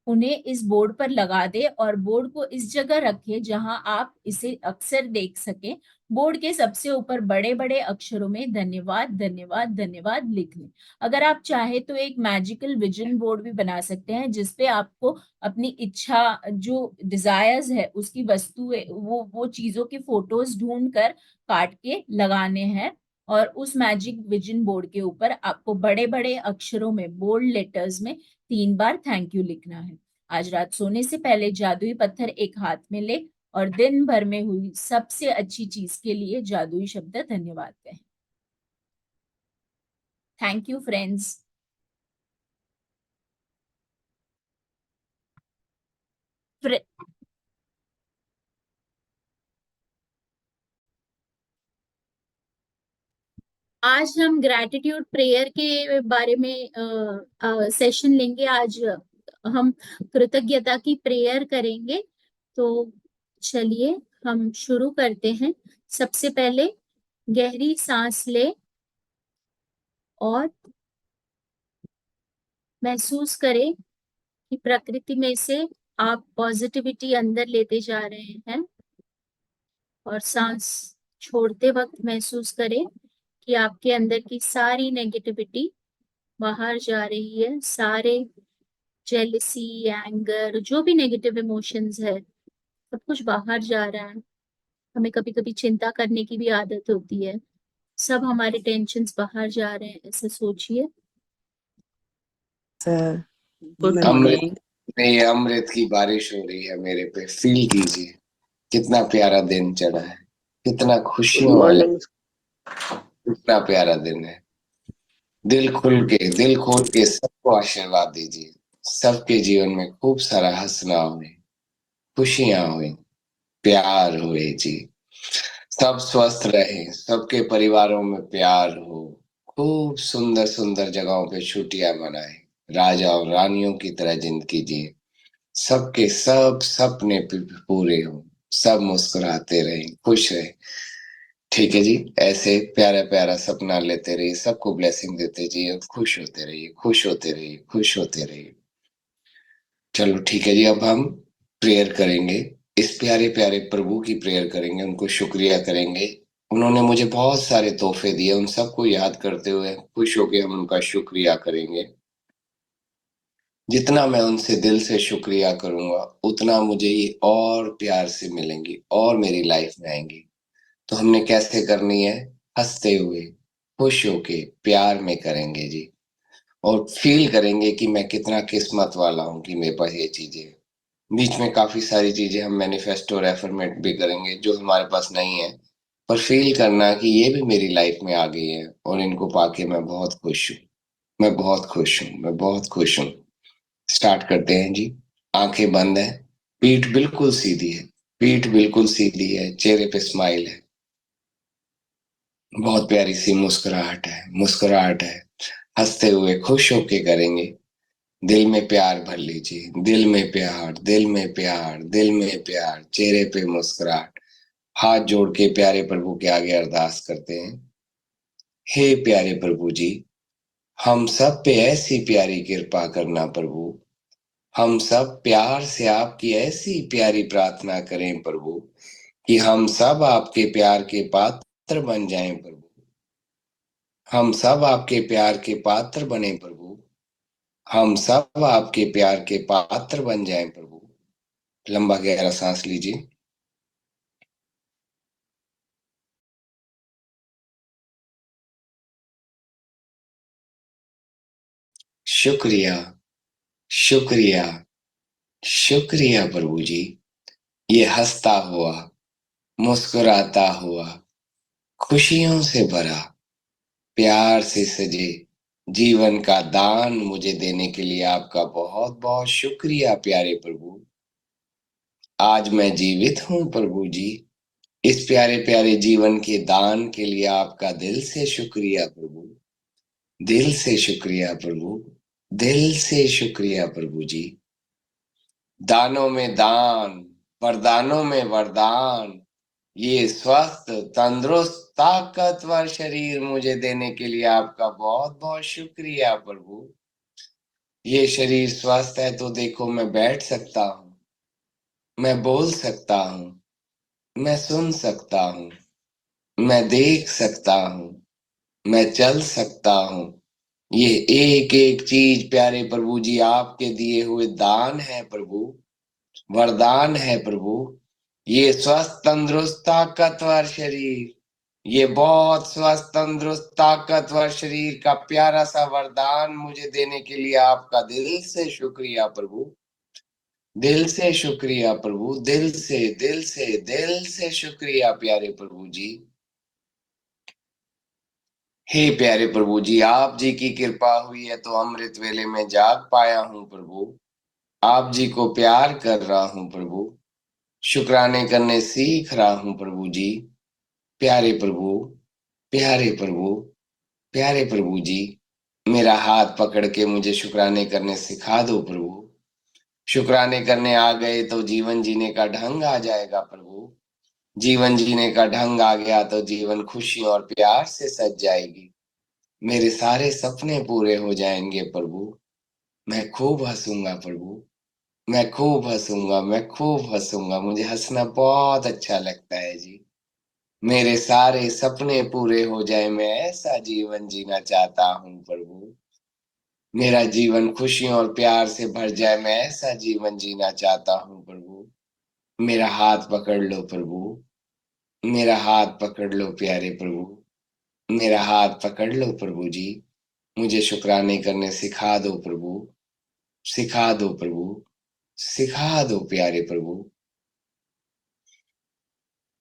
उन्हें इस बोर्ड पर लगा दे और बोर्ड को इस जगह रखें जहां आप इसे अक्सर देख सकें। बोर्ड के सबसे ऊपर बड़े बड़े अक्षरों में धन्यवाद धन्यवाद धन्यवाद लिख लें। अगर आप चाहे तो एक मैजिकल विजन बोर्ड भी बना सकते हैं जिसपे आपको अपनी इच्छा, जो डिजायर्स है उसकी वस्तुएं, वो चीजों के फोटोज ढूंढ कर काट के लगाने हैं। और उस मैजिक विजन बोर्ड के ऊपर आपको बड़े बड़े अक्षरों में बोल्ड लेटर्स में 3 बार थैंक यू लिखना है। आज रात सोने से पहले जादुई पत्थर एक हाथ में ले और दिन भर में हुई सबसे अच्छी चीज के लिए जादुई शब्द धन्यवाद कहें। Thank you friends. आज हम ग्रैटिट्यूड प्रेयर के बारे में सेशन लेंगे। आज हम कृतज्ञता की प्रेयर करेंगे। तो चलिए हम शुरू करते हैं। सबसे पहले गहरी सांस ले और महसूस करें कि प्रकृति में से आप पॉजिटिविटी अंदर लेते जा रहे हैं और सांस छोड़ते वक्त महसूस करें कि आपके अंदर की सारी नेगेटिविटी बाहर जा रही है। सारे जेलसी, एंगर, जो भी नेगेटिव इमोशंस है सब कुछ बाहर जा रहा है। हमें कभी कभी चिंता करने की भी आदत होती है। सब हमारे टेंशन्स बाहर जा रहे हैं, ऐसे सोचिए। सर गुड अमृत मॉर्निंग। नहीं, अमृत की बारिश हो रही है मेरे पे, फील कीजिए। कितना प्यारा दिन चढ़ा है, कितना गुड खुशियों वाला, मॉर्निंग। कितना प्यारा दिन है। दिल खोल के सबको आशीर्वाद दीजिए। सबके जीवन में खूब सारा हंसना हुए, खुशियां हुए, प्यार हुए जी। सब स्वस्थ रहे, सबके परिवारों में प्यार हो, खूब सुंदर सुंदर जगहों पे छुट्टियां मनाए, राजा और रानियों की तरह जिंदगी जिए, सबके सब सपने पूरे हो, सब मुस्कुराते रहे, खुश रहे। ठीक है जी, ऐसे प्यारा प्यारा सपना लेते रहिए, सबको ब्लेसिंग देते जाइए, खुश होते रहिए, खुश होते रहिए, खुश होते रहिए। चलो ठीक है जी, अब हम प्रेयर करेंगे। इस प्यारे प्यारे प्रभु की प्रेयर करेंगे, उनको शुक्रिया करेंगे। उन्होंने मुझे बहुत सारे तोहफे दिए, उन सबको याद करते हुए खुश होकर हम उनका शुक्रिया करेंगे। जितना मैं उनसे दिल से शुक्रिया करूंगा उतना मुझे ये और प्यार से मिलेंगी और मेरी लाइफ में आएंगी। तो हमने कैसे करनी है? हंसते हुए, खुश होके, प्यार में करेंगे जी। और फील करेंगे कि मैं कितना किस्मत वाला हूँ कि मेरे पास ये चीजें हैं। बीच में काफी सारी चीजें हम मैनिफेस्ट और एफर्मेट भी करेंगे जो हमारे पास नहीं है, पर फील करना कि ये भी मेरी लाइफ में आ गई है और इनको पाके मैं बहुत खुश हूँ। मैं बहुत खुश हूँ, मैं बहुत खुश हूँ। स्टार्ट करते हैं जी। आंखें बंद है, पीठ बिल्कुल सीधी है, पीठ बिल्कुल सीधी है, चेहरे पे स्माइल है, बहुत प्यारी सी मुस्कुराहट है, मुस्कुराहट है। हंसते हुए खुश होके करेंगे। दिल में प्यार भर लीजिए, दिल में प्यार, दिल में प्यार, दिल में प्यार, चेहरे पे मुस्कुराहट। हाथ जोड़ के प्यारे प्रभु के आगे अरदास करते हैं। हे प्यारे प्रभु जी, हम सब पे ऐसी प्यारी कृपा करना प्रभु। हम सब प्यार से आपकी ऐसी प्यारी प्रार्थना करें प्रभु कि हम सब आपके प्यार के पात्र बन जाएं प्रभु। हम सब आपके प्यार के पात्र बने प्रभु। हम सब आपके प्यार के पात्र बन जाएं प्रभु। लंबा गहरा सांस लीजिए। शुक्रिया, शुक्रिया, शुक्रिया प्रभु जी। ये हंसता हुआ, मुस्कुराता हुआ, खुशियों से भरा, प्यार से सजे जीवन का दान मुझे देने के लिए आपका बहुत बहुत शुक्रिया प्यारे प्रभु। आज मैं जीवित हूँ प्रभु जी। इस प्यारे प्यारे जीवन के दान के लिए आपका दिल से शुक्रिया प्रभु। दिल से शुक्रिया प्रभु। दिल से शुक्रिया प्रभु जी। दानों में दान, वरदानों में वरदान, ये स्वस्थ, तंदुरुस्त, ताकतवर शरीर मुझे देने के लिए आपका बहुत बहुत शुक्रिया प्रभु। ये शरीर स्वस्थ है तो देखो मैं बैठ सकता हूँ, मैं बोल सकता हूँ, मैं सुन सकता हूँ, मैं देख सकता हूँ, मैं चल सकता हूँ। ये एक एक चीज प्यारे प्रभु जी आपके दिए हुए दान है प्रभु, वरदान है प्रभु। ये स्वस्थ, तंदुरुस्त, ताकतवर शरीर, ये बहुत स्वस्थ, तंदुरुस्त, ताकतवर शरीर का प्यारा सा वरदान मुझे देने के लिए आपका दिल से शुक्रिया प्रभु। दिल से शुक्रिया प्रभु, दिल से, दिल से, दिल से शुक्रिया प्यारे प्रभु जी। हे प्यारे प्रभु जी, आप जी की कृपा हुई है तो अमृत वेले में जाग पाया हूँ प्रभु। आप जी को प्यार कर रहा हूँ प्रभु। शुक्राने करने सीख रहा हूँ प्रभु जी। प्यारे प्रभु, प्यारे प्रभु, प्यारे प्रभु जी, मेरा हाथ पकड़ के मुझे शुक्राने करने सिखा दो प्रभु। शुक्राने करने आ गए तो जीवन जीने का ढंग आ जाएगा प्रभु। जीवन जीने का ढंग आ गया तो जीवन खुशी और प्यार से सज जाएगी। मेरे सारे सपने पूरे हो जाएंगे प्रभु। मैं खूब हंसूंगा प्रभु। मैं खूब हंसूंगा, मैं खूब हंसूंगा, मुझे हंसना बहुत अच्छा लगता है जी। मेरे सारे सपने पूरे हो जाए, मैं ऐसा जीवन जीना चाहता हूँ प्रभु। मेरा जीवन खुशियों और प्यार से भर जाए, मैं ऐसा जीवन जीना चाहता हूँ प्रभु। मेरा हाथ पकड़ लो प्रभु। मेरा हाथ पकड़ लो प्यारे प्रभु। मेरा हाथ पकड़ लो प्रभु जी। मुझे शुक्राने करने सिखा दो प्रभु। सिखा दो प्रभु। सिखा दो प्यारे प्रभु।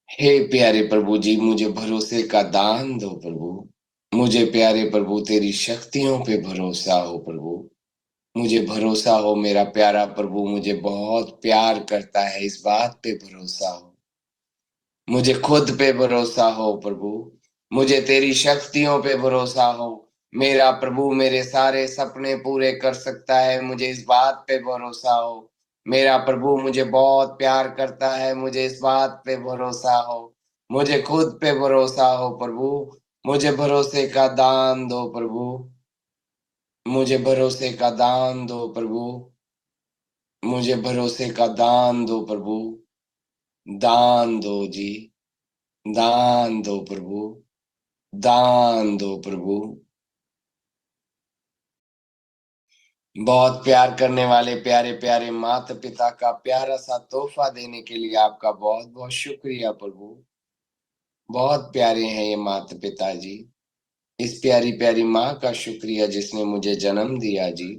हे प्यारे प्रभु जी, मुझे भरोसे का दान दो प्रभु। मुझे प्यारे प्रभु तेरी शक्तियों पे भरोसा हो प्रभु। मुझे भरोसा हो मेरा प्यारा प्रभु मुझे बहुत प्यार करता है, इस बात पे भरोसा हो। मुझे खुद पे भरोसा हो प्रभु। मुझे तेरी शक्तियों पे भरोसा हो। मेरा प्रभु मेरे सारे सपने पूरे कर सकता है, मुझे इस बात पे भरोसा हो। मेरा प्रभु मुझे बहुत प्यार करता है, मुझे इस बात पे भरोसा हो। मुझे खुद पे भरोसा हो प्रभु। मुझे भरोसे का दान दो प्रभु। मुझे भरोसे का दान दो प्रभु। मुझे भरोसे का दान दो प्रभु। दान दो जी। दान दो प्रभु। दान दो प्रभु। बहुत प्यार करने वाले प्यारे प्यारे माता पिता का प्यारा सा तोहफा देने के लिए आपका बहुत बहुत शुक्रिया प्रभु। बहुत प्यारे हैं ये माता पिता जी। इस प्यारी प्यारी माँ का शुक्रिया जिसने मुझे जन्म दिया जी।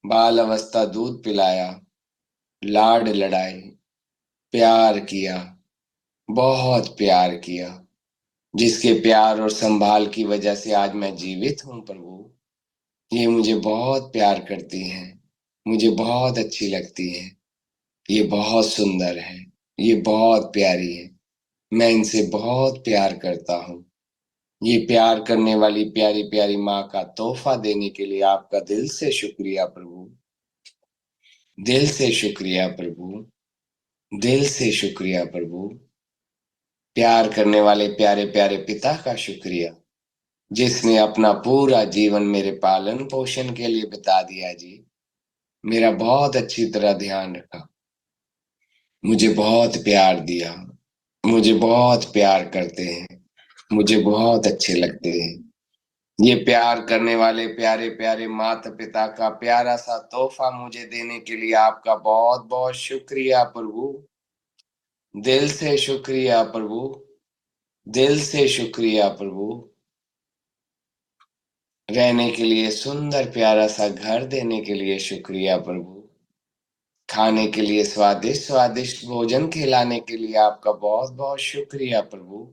बाल अवस्था दूध पिलाया, लाड लड़ाए, प्यार किया, बहुत प्यार किया, जिसके प्यार और संभाल की वजह से आज मैं जीवित हूँ प्रभु। ये मुझे बहुत प्यार करती हैं, मुझे बहुत अच्छी लगती हैं। ये बहुत सुंदर है, ये बहुत प्यारी है। मैं इनसे बहुत प्यार करता हूँ। ये प्यार करने वाली प्यारी प्यारी माँ का तोहफा देने के लिए आपका दिल से शुक्रिया प्रभु। दिल से शुक्रिया प्रभु। दिल से शुक्रिया प्रभु। प्यार करने वाले प्यारे प्यारे पिता का शुक्रिया, जिसने अपना पूरा जीवन मेरे पालन पोषण के लिए बिता दिया जी। मेरा बहुत अच्छी तरह ध्यान रखा, मुझे बहुत प्यार दिया, मुझे बहुत प्यार करते हैं, मुझे बहुत अच्छे लगते हैं। ये प्यार करने वाले प्यारे प्यारे माता पिता का प्यारा सा तोहफा मुझे देने के लिए आपका बहुत बहुत शुक्रिया प्रभु। दिल से शुक्रिया प्रभु। दिल से शुक्रिया प्रभु। रहने के लिए सुंदर प्यारा सा घर देने के लिए शुक्रिया प्रभु। खाने के लिए स्वादिष्ट स्वादिष्ट भोजन खिलाने के लिए आपका बहुत बहुत शुक्रिया प्रभु।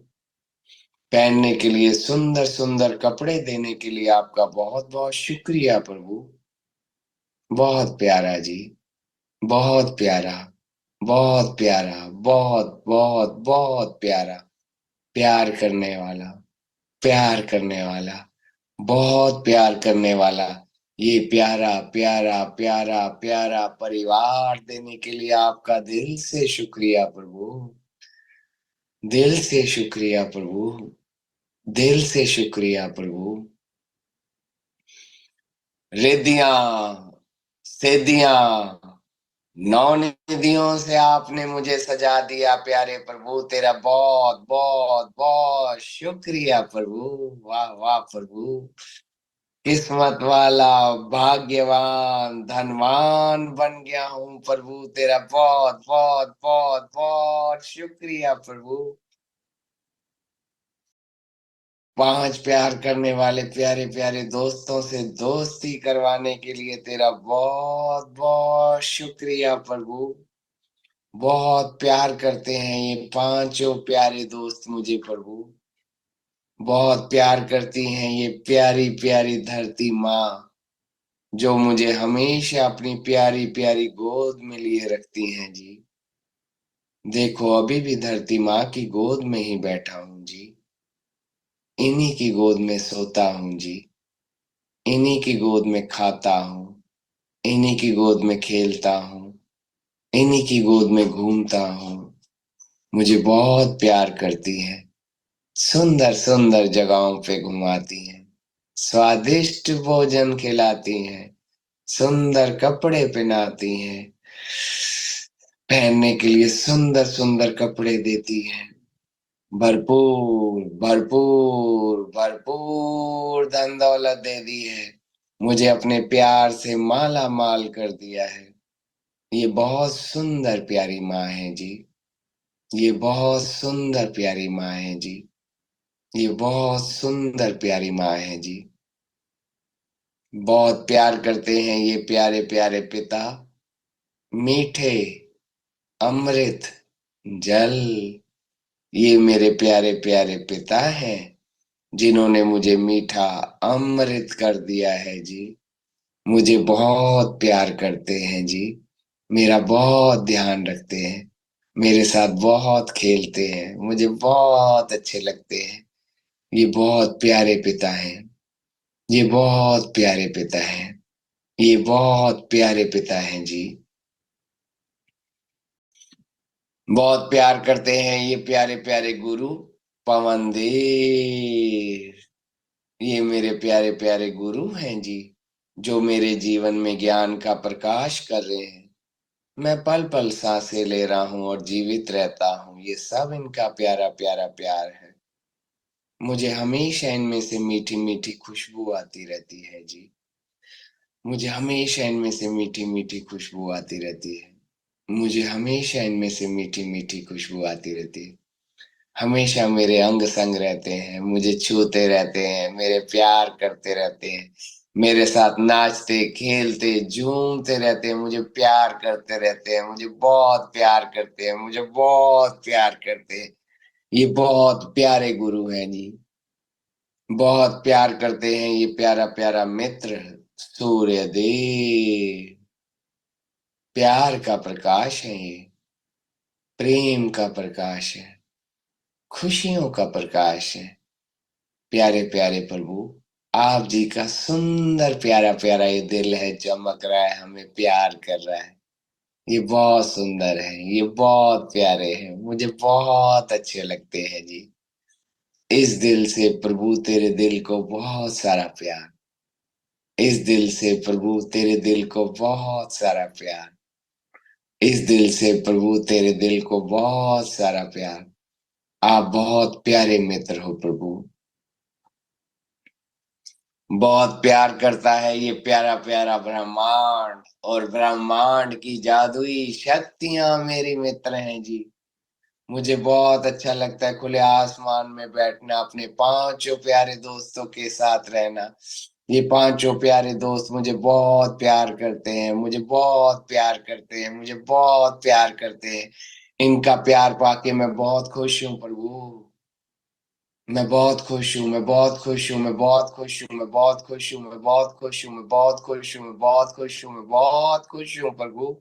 पहनने के लिए सुंदर सुंदर कपड़े देने के लिए आपका बहुत बहुत शुक्रिया प्रभु। बहुत प्यारा जी, बहुत प्यारा, बहुत प्यारा, बहुत बहुत बहुत प्यारा। प्यार करने वाला, प्यार करने वाला, बहुत प्यार करने वाला, ये प्यारा प्यारा प्यारा प्यारा परिवार देने के लिए आपका दिल से शुक्रिया प्रभु। दिल से शुक्रिया प्रभु। दिल से शुक्रिया प्रभु। रिद्धियां, सिद्धियां, नौ निधियों से आपने मुझे सजा दिया प्यारे प्रभु। तेरा बहुत बहुत बहुत शुक्रिया प्रभु। वाह वाह प्रभु। किस्मत वाला, भाग्यवान, धनवान बन गया हूँ प्रभु। तेरा बहुत बहुत बहुत बहुत शुक्रिया प्रभु। पांच प्यार करने वाले प्यारे प्यारे दोस्तों से दोस्ती करवाने के लिए तेरा बहुत बहुत शुक्रिया प्रभु। बहुत प्यार करते हैं ये पांचों प्यारे दोस्त मुझे प्रभु। बहुत प्यार करती हैं ये प्यारी प्यारी धरती माँ, जो मुझे हमेशा अपनी प्यारी प्यारी गोद में लिए रखती हैं जी। देखो अभी भी धरती माँ की गोद में ही बैठा हूँ जी। इन्हीं की गोद में सोता हूँ जी। इन्हीं की गोद में खाता हूँ। इन्हीं की गोद में खेलता हूँ। इन्हीं की गोद में घूमता हूँ। मुझे बहुत प्यार करती हैं। सुंदर सुंदर जगहों पे घुमाती हैं। स्वादिष्ट भोजन खिलाती हैं। सुंदर कपड़े पहनाती हैं। पहनने के लिए सुंदर सुंदर कपड़े देती हैं। भरपूर भरपूर भरपूर धन दौलत दे दी है। मुझे अपने प्यार से माला माल कर दिया है। ये बहुत सुंदर प्यारी माँ है जी। ये बहुत सुंदर प्यारी माँ है जी। ये बहुत सुंदर प्यारी माँ है जी। बहुत प्यार करते हैं ये प्यारे प्यारे पिता। मीठे अमृत जल, ये मेरे प्यारे प्यारे पिता हैं, जिन्होंने मुझे मीठा अमृत कर दिया है जी। मुझे बहुत प्यार करते हैं जी। मेरा बहुत ध्यान रखते हैं। मेरे साथ बहुत खेलते हैं। मुझे बहुत अच्छे लगते हैं। ये बहुत प्यारे पिता हैं। ये बहुत प्यारे पिता हैं। ये बहुत प्यारे पिता हैं जी। बहुत प्यार करते हैं ये प्यारे प्यारे गुरु पवनदेव। ये मेरे प्यारे प्यारे गुरु हैं जी, जो मेरे जीवन में ज्ञान का प्रकाश कर रहे हैं। मैं पल पल सांसें ले रहा हूँ और जीवित रहता हूँ। ये सब इनका प्यारा प्यारा प्यार है। मुझे हमेशा इनमें से मीठी मीठी खुशबू आती रहती है जी। मुझे हमेशा इनमें से मीठी मीठी खुशबू आती रहती है। मुझे हमेशा इनमें से मीठी मीठी खुशबू आती रहती है। हमेशा मेरे अंग संग रहते हैं, मुझे छूते रहते हैं, मेरे प्यार करते रहते हैं, मेरे साथ नाचते खेलते झूमते रहते हैं, मुझे प्यार करते रहते हैं, मुझे बहुत प्यार करते हैं, मुझे बहुत प्यार करते हैं। ये बहुत प्यारे गुरु हैं जी। बहुत प्यार करते हैं ये प्यारा प्यारा मित्र सूर्य देव। प्यार का प्रकाश है ये, प्रेम का प्रकाश है, खुशियों का प्रकाश है। प्यारे प्यारे प्रभु, आप जी का सुंदर प्यारा प्यारा ये दिल है, चमक रहा है, हमें प्यार कर रहा है। ये बहुत सुंदर है, ये बहुत प्यारे हैं, मुझे बहुत अच्छे लगते हैं जी। इस दिल से प्रभु तेरे दिल को बहुत सारा प्यार। इस दिल से प्रभु तेरे दिल को बहुत सारा प्यार। इस दिल से प्रभु तेरे दिल को बहुत सारा प्यार। आप बहुत प्यारे मित्र हो प्रभु। बहुत प्यार करता है ये प्यारा प्यारा ब्रह्मांड, और ब्रह्मांड की जादुई शक्तियां मेरी मित्र हैं जी। मुझे बहुत अच्छा लगता है खुले आसमान में बैठना, अपने पांचों प्यारे दोस्तों के साथ रहना। ये पांचों प्यारे दोस्त मुझे बहुत प्यार करते हैं, मुझे बहुत प्यार करते हैं, मुझे बहुत प्यार करते हैं। इनका प्यार पाके मैं बहुत खुश हूँ प्रभु। मैं बहुत खुश हूँ, मैं बहुत खुश हूँ, मैं बहुत खुश हूँ, मैं बहुत खुश हूँ, मैं बहुत खुश हूँ, मैं बहुत खुश हूँ, मैं बहुत खुश हूँ, मैं बहुत खुश हूँ प्रभु।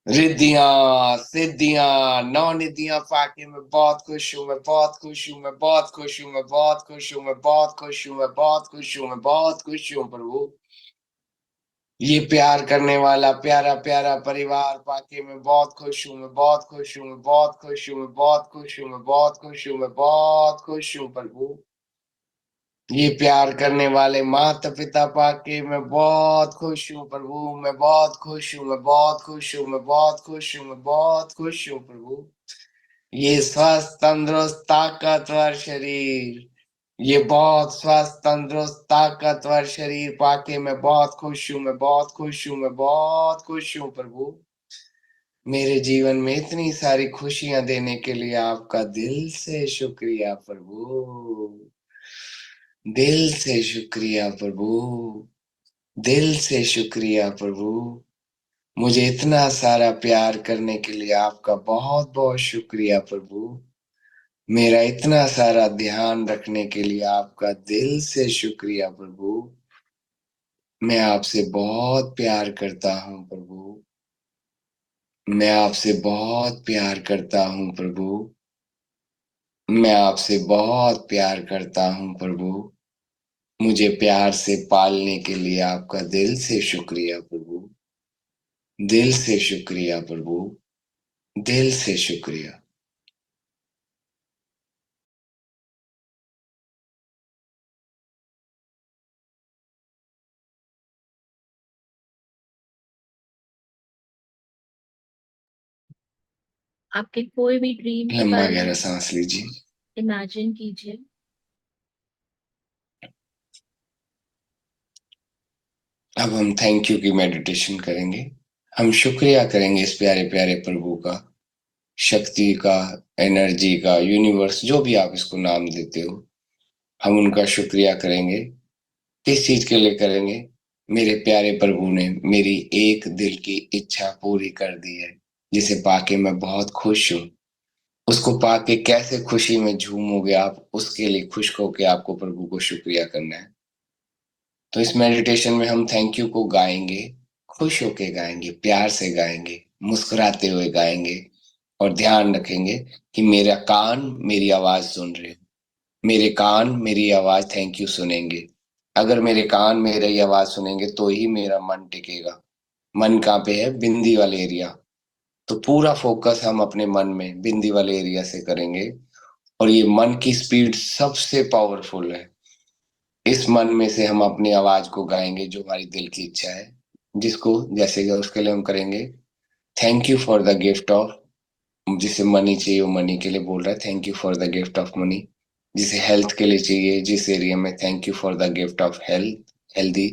रिद्धियां सिद्धियां नौनिधियां पाके मैं बहुत खुश हूँ, मैं बहुत खुश हूँ, मैं बहुत खुश हूँ, मैं बहुत खुश हूँ, मैं बहुत खुश हूँ, मैं बहुत खुश हूँ, मैं बहुत खुश हूँ प्रभु। ये प्यार करने वाला प्यारा प्यारा परिवार पाके मैं बहुत खुश हूँ, मैं बहुत खुश हूँ, मैं बहुत खुश हूँ, मैं बहुत खुश हूँ, मैं बहुत खुश हूँ, मैं बहुत खुश हूँ प्रभु। ये प्यार करने वाले माता पिता पाके मैं बहुत खुश हूँ प्रभु। मैं बहुत खुश हूँ, मैं बहुत खुश हूँ, मैं बहुत खुश हूँ, मैं बहुत खुश हूँ प्रभु। ये स्वस्थ तंदुरुस्त ताकतवर शरीर, ये बहुत स्वस्थ तंदुरुस्त ताकतवर शरीर पाके मैं बहुत खुश हूँ, मैं बहुत खुश हूँ, मैं बहुत खुश हूँ प्रभु। मेरे जीवन में इतनी सारी खुशियां देने के लिए आपका दिल से शुक्रिया प्रभु। दिल से शुक्रिया प्रभु। दिल से शुक्रिया प्रभु। मुझे इतना सारा प्यार करने के लिए आपका बहुत बहुत शुक्रिया प्रभु। मेरा इतना सारा ध्यान रखने के लिए आपका दिल से शुक्रिया प्रभु। मैं आपसे बहुत प्यार करता हूँ प्रभु। मैं आपसे बहुत प्यार करता हूँ प्रभु। मैं आपसे बहुत प्यार करता हूँ प्रभु। मुझे प्यार से पालने के लिए आपका दिल से शुक्रिया प्रभु। दिल से शुक्रिया प्रभु। दिल से शुक्रिया। आपके कोई भी ड्रीम के लंबा बारे गहरा में सांस लीजिए। इमेजिन कीजिए। अब हम थैंक यू की मेडिटेशन करेंगे। हम शुक्रिया करेंगे इस प्यारे प्यारे प्रभु का, शक्ति का, एनर्जी का, यूनिवर्स, जो भी आप इसको नाम देते हो। हम उनका शुक्रिया करेंगे। किस चीज के लिए करेंगे? मेरे प्यारे प्रभु ने मेरी एक दिल की इच्छा पूरी कर दी है, जिसे पाके मैं बहुत खुश हूँ। उसको पाके कैसे खुशी में झूमोगे आप, उसके लिए खुश होके आपको प्रभु को शुक्रिया करना है। तो इस मेडिटेशन में हम थैंक यू को गाएंगे, खुश होके गाएंगे, प्यार से गाएंगे, मुस्कुराते हुए गाएंगे, और ध्यान रखेंगे कि मेरा कान मेरी आवाज सुन रहे हो। मेरे कान मेरी आवाज थैंक यू सुनेंगे। अगर मेरे कान मेरी आवाज सुनेंगे तो ही मेरा मन टिकेगा। मन कहाँ पे है? बिंदी वाले एरिया। तो पूरा फोकस हम अपने मन में बिंदी वाले एरिया से करेंगे। और ये मन की स्पीड सबसे पावरफुल है। इस मन में से हम अपनी आवाज को गाएंगे जो हमारी दिल की इच्छा है, जिसको जैसे कि उसके लिए हम करेंगे thank you for the gift of. जिसे मनी चाहिए वो मनी के लिए बोल रहा है thank you for the gift of money. जिसे हेल्थ के लिए चाहिए, जिस एरिया में, thank you for the gift of health, healthy.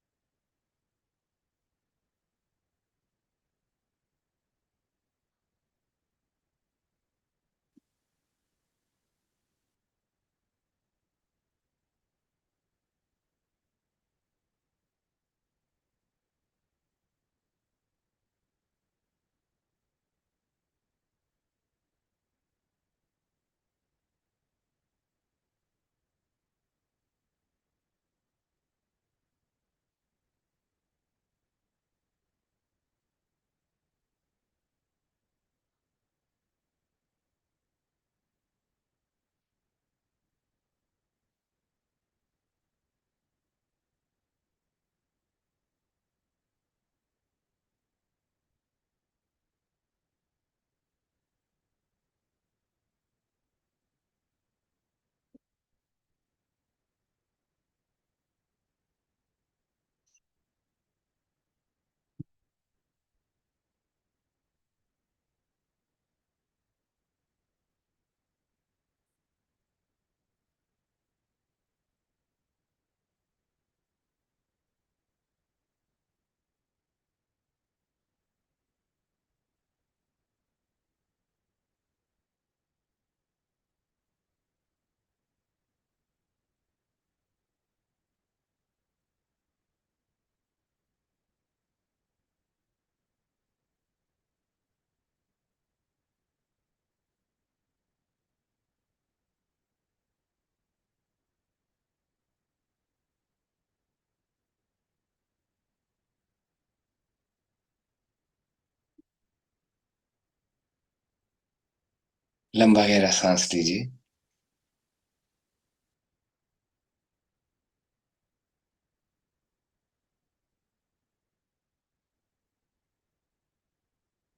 लंबा गहरा सांस लीजिए।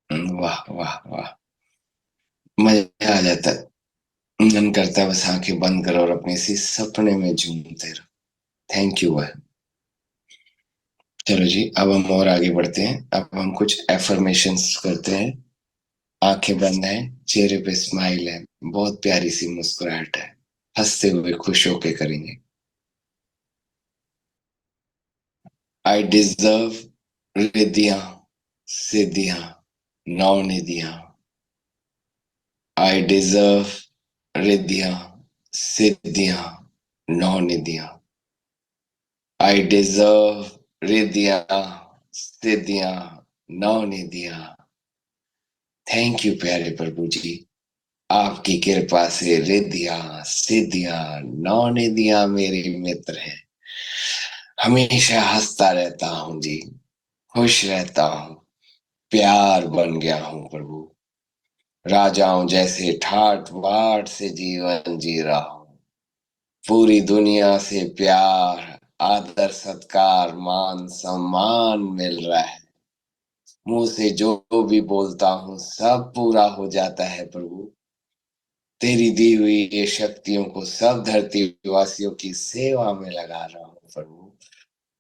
वाह वाह वाह, मजा आ जाता है। मन करता है बस आंखें बंद करो और अपने इसी सपने में झूमते रहो। Thank you. चलो जी, अब हम और आगे बढ़ते हैं। अब हम कुछ एफर्मेशंस करते हैं। आंखें बंद हैं, चेहरे पे स्माइल है, बहुत प्यारी सी मुस्कुराहट है, हंसते हुए खुश होके करेंगे। आई डिजर्व रिद्धियां, सिद्धियां, नौ निधियां। आई डिजर्व रिद्धियां, सिद्धियां, नौ निधियां। आई डिजर्व रिद्धियां, सिद्धियां, नौ निधियां। थैंक यू प्यारे प्रभु जी। आपकी कृपा से रिद्धियां, सिद्धियां, नौ निधियां मेरे मित्र हैं। हमेशा हंसता रहता हूँ जी, खुश रहता हूँ, प्यार बन गया हूँ प्रभु। राजाओं जैसे ठाट बाट से जीवन जी रहा हूँ। पूरी दुनिया से प्यार, आदर, सत्कार, मान सम्मान मिल रहा है। मुंह से जो भी बोलता हूँ सब पूरा हो जाता है प्रभु। तेरी दी हुई ये शक्तियों को सब धरती वासियों की सेवा में लगा रहा हूँ प्रभु।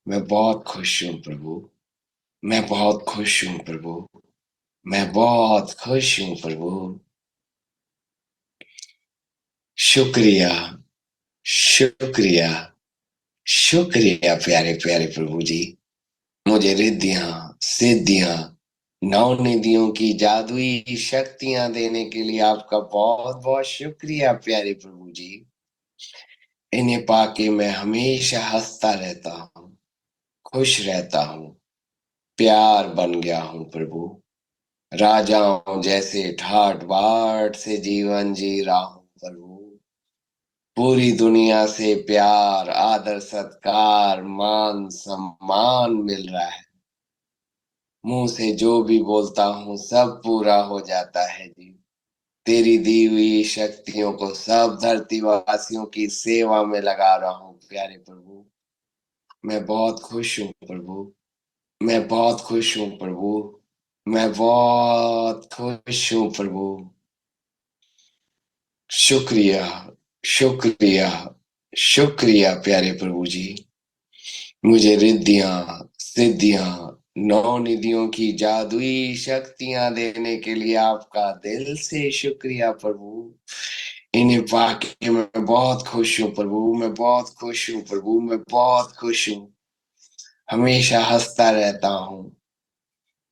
मैं बहुत खुश हूँ प्रभु। मैं बहुत खुश हूँ प्रभु। मैं बहुत खुश हूँ प्रभु। शुक्रिया, शुक्रिया, शुक्रिया प्यारे प्यारे प्रभु जी। मुझे रिद्धियां, सिद्धियां, नौ निधियों की जादुई शक्तियां देने के लिए आपका बहुत बहुत शुक्रिया प्यारे प्रभु जी। इन्हें पाके मैं हमेशा हंसता रहता हूँ, खुश रहता हूँ, प्यार बन गया हूँ प्रभु। राजाओं जैसे ठाट बाट से जीवन जी रहा हूँ प्रभु। पूरी दुनिया से प्यार, आदर, सत्कार, मान सम्मान मिल रहा है। मुंह से जो भी बोलता हूँ सब पूरा हो जाता है जी। तेरी दी हुई शक्तियों को सब धरती वासियों की सेवा में लगा रहा हूँ प्यारे प्रभु। मैं बहुत खुश हूँ प्रभु। मैं बहुत खुश हूँ प्रभु। मैं बहुत खुश हूँ प्रभु। शुक्रिया, शुक्रिया, शुक्रिया प्यारे प्रभु जी। मुझे रिद्धियां, सिद्धियां, नौ निधियों की जादुई शक्तियां देने के लिए आपका दिल से शुक्रिया प्रभु। इन्हें पाके मैं बहुत खुश हूँ प्रभु। मैं बहुत खुश हूँ प्रभु। मैं बहुत खुश हूँ। हमेशा हंसता रहता हूँ,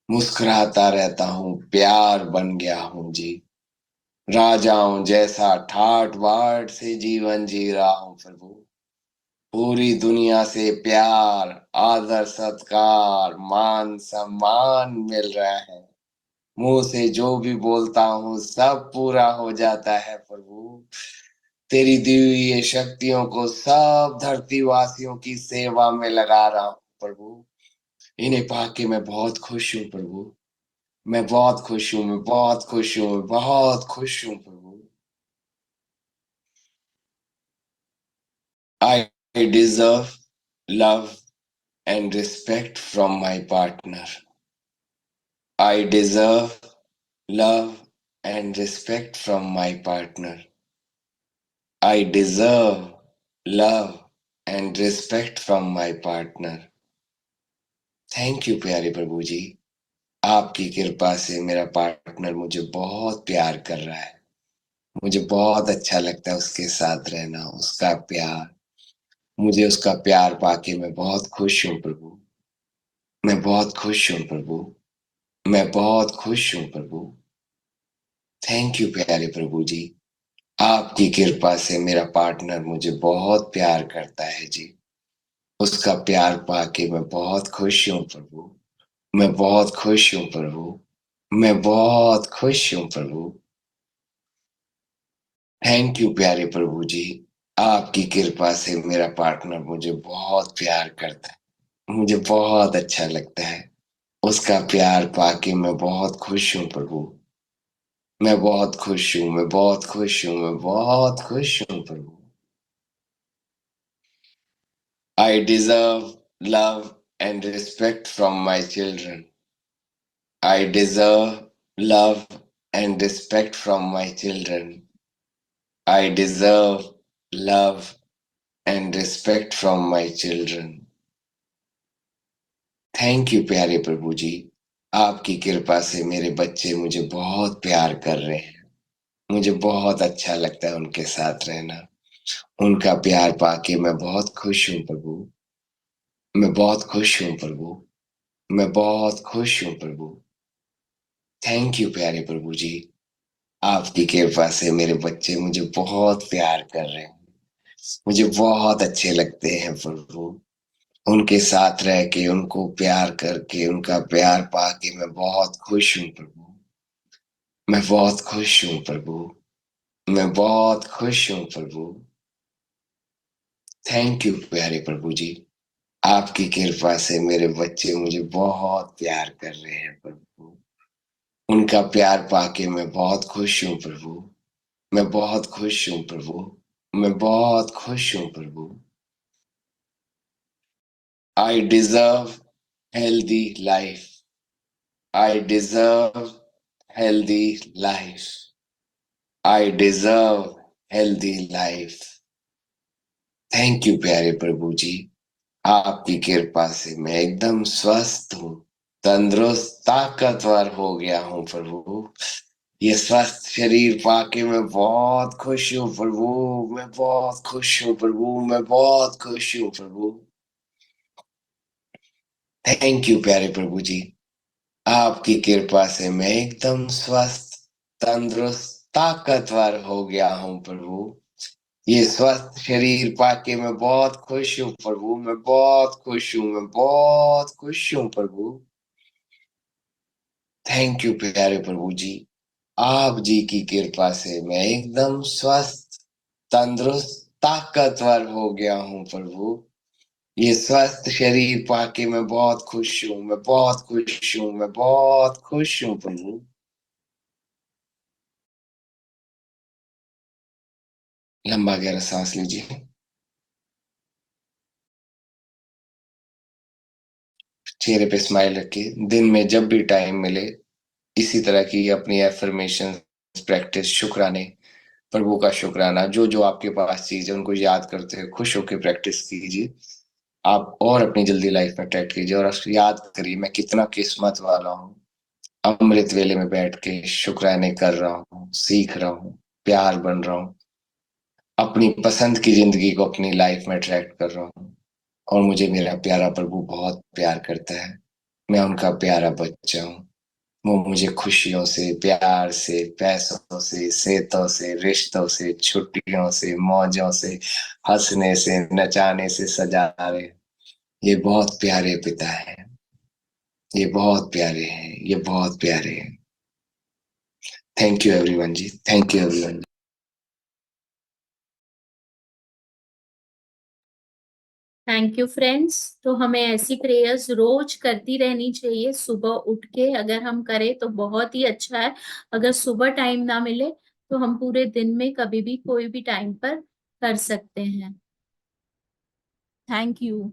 मुस्कुराता रहता हूँ, प्यार बन गया हूँ जी। राजाओं जैसा ठाट बाट से जीवन जी रहा हूँ प्रभु। पूरी दुनिया से प्यार, आदर, सत्कार, मान सम्मान मिल रहा है। मुंह से जो भी बोलता हूँ सब पूरा हो जाता है प्रभु। तेरी दी हुई ये शक्तियों को सब धरती वासियों की सेवा में लगा रहा हूँ प्रभु। इन्हें पाके मैं बहुत खुश हूँ प्रभु। मैं बहुत खुश हूँ। मैं बहुत खुश हूँ। मैं बहुत खुश हूँ प्रभु। I deserve love and respect from my partner. I deserve love and respect from my partner. I deserve love and respect from my partner. Thank you प्यारे प्रभु जी। आपकी कृपा से मेरा पार्टनर मुझे बहुत प्यार कर रहा है। मुझे बहुत अच्छा लगता है उसके साथ रहना, उसका प्यार। मुझे उसका प्यार पाके मैं बहुत खुश हूँ प्रभु। मैं बहुत खुश हूँ प्रभु। मैं बहुत खुश हूँ प्रभु। थैंक यू प्यारे प्रभु जी। आपकी कृपा से मेरा पार्टनर मुझे बहुत प्यार करता है जी। उसका प्यार पाके मैं बहुत खुश हूँ प्रभु। मैं बहुत खुश हूँ प्रभु। मैं बहुत खुश हूँ प्रभु। थैंक यू प्यारे प्रभु जी। आपकी कृपा से मेरा पार्टनर मुझे बहुत प्यार करता है। मुझे बहुत अच्छा लगता है। उसका प्यार पाके मैं बहुत खुश हूँ प्रभु। मैं बहुत खुश हूँ, मैं बहुत खुश हूँ, मैं बहुत खुश हूँ प्रभु। I deserve love and respect from my children. I deserve love and respect from my children. I deserve love and respect from my children. Thank you प्यारे प्रभु जी। आपकी कृपा से मेरे बच्चे मुझे बहुत प्यार कर रहे हैं। मुझे बहुत अच्छा लगता है उनके साथ रहना। उनका प्यार पाके मैं बहुत खुश हूँ प्रभु। मैं बहुत खुश हूँ प्रभु। मैं बहुत खुश हूँ प्रभु। थैंक यू प्यारे प्रभु जी। आपकी कृपा से मेरे बच्चे मुझे बहुत प्यार कर रहे हैं। मुझे बहुत अच्छे लगते हैं प्रभु। उनके साथ रह के, उनको प्यार करके, उनका प्यार पाके मैं बहुत खुश हूँ प्रभु। मैं बहुत खुश हूँ प्रभु। मैं बहुत खुश हूँ प्रभु। थैंक यू प्यारे प्रभु जी। आपकी कृपा से मेरे बच्चे मुझे बहुत प्यार कर रहे हैं प्रभु। उनका प्यार पाके मैं बहुत खुश हूँ प्रभु। मैं बहुत खुश हूँ प्रभु। मैं बहुत खुश हूँ प्रभु। I deserve healthy life. I deserve healthy life. I deserve healthy life. Thank you प्यारे प्रभु जी। आपकी कृपा से मैं एकदम स्वस्थ हूँ, तंदुरुस्त, ताकतवर हो गया हूँ प्रभु। ये स्वस्थ शरीर पाके मैं बहुत खुश हूँ प्रभु। मैं बहुत खुश हूँ प्रभु। मैं बहुत खुश हूँ प्रभु। थैंक यू प्यारे प्रभु जी। आपकी कृपा से मैं एकदम स्वस्थ, तंदुरुस्त, ताकतवर हो गया हूँ प्रभु। ये स्वस्थ शरीर पाके मैं बहुत खुश हूँ प्रभु। मैं बहुत खुश हूँ। मैं बहुत खुश हूँ प्रभु। थैंक यू प्यारे प्रभु जी। आप जी की कृपा से मैं एकदम स्वस्थ, तंदुरुस्त, ताकतवर हो गया हूँ प्रभु। ये स्वस्थ शरीर पाके मैं बहुत खुश हूँ। मैं बहुत खुश हूँ। मैं बहुत खुश हूँ प्रभु। लंबा गहरा सांस लीजिए। चेहरे पे स्माइल रखिए। दिन में जब भी टाइम मिले, इसी तरह की अपनी एफर्मेशन प्रैक्टिस, शुक्राने, प्रभु का शुक्राना, जो जो आपके पास चीज है उनको याद करते हुए खुश होकर प्रैक्टिस कीजिए। आप और अपनी जल्दी लाइफ में अटैक कीजिए और याद करिए मैं कितना किस्मत वाला हूँ। अमृत वेले में बैठ के शुक्राने कर रहा हूँ, सीख रहा हूँ, प्यार बन रहा हूँ, अपनी पसंद की जिंदगी को अपनी लाइफ में अट्रैक्ट कर रहा हूँ। और मुझे मेरा प्यारा प्रभु बहुत प्यार करता है। मैं उनका प्यारा बच्चा हूँ। वो मुझे खुशियों से, प्यार से, पैसों से, सेहतों से, रिश्तों से, छुट्टियों से, मौजों से, हंसने से, नचाने से सजा रहे। ये बहुत प्यारे पिता है। ये बहुत प्यारे हैं। ये बहुत प्यारे हैं। थैंक यू एवरीवन जी। Thank you everyone. Thank you friends. तो हमें ऐसी प्रेयर्स रोज करती रहनी चाहिए। सुबह उठ के अगर हम करें तो बहुत ही अच्छा है। अगर सुबह टाइम ना मिले तो हम पूरे दिन में कभी भी कोई भी टाइम पर कर सकते हैं। Thank you.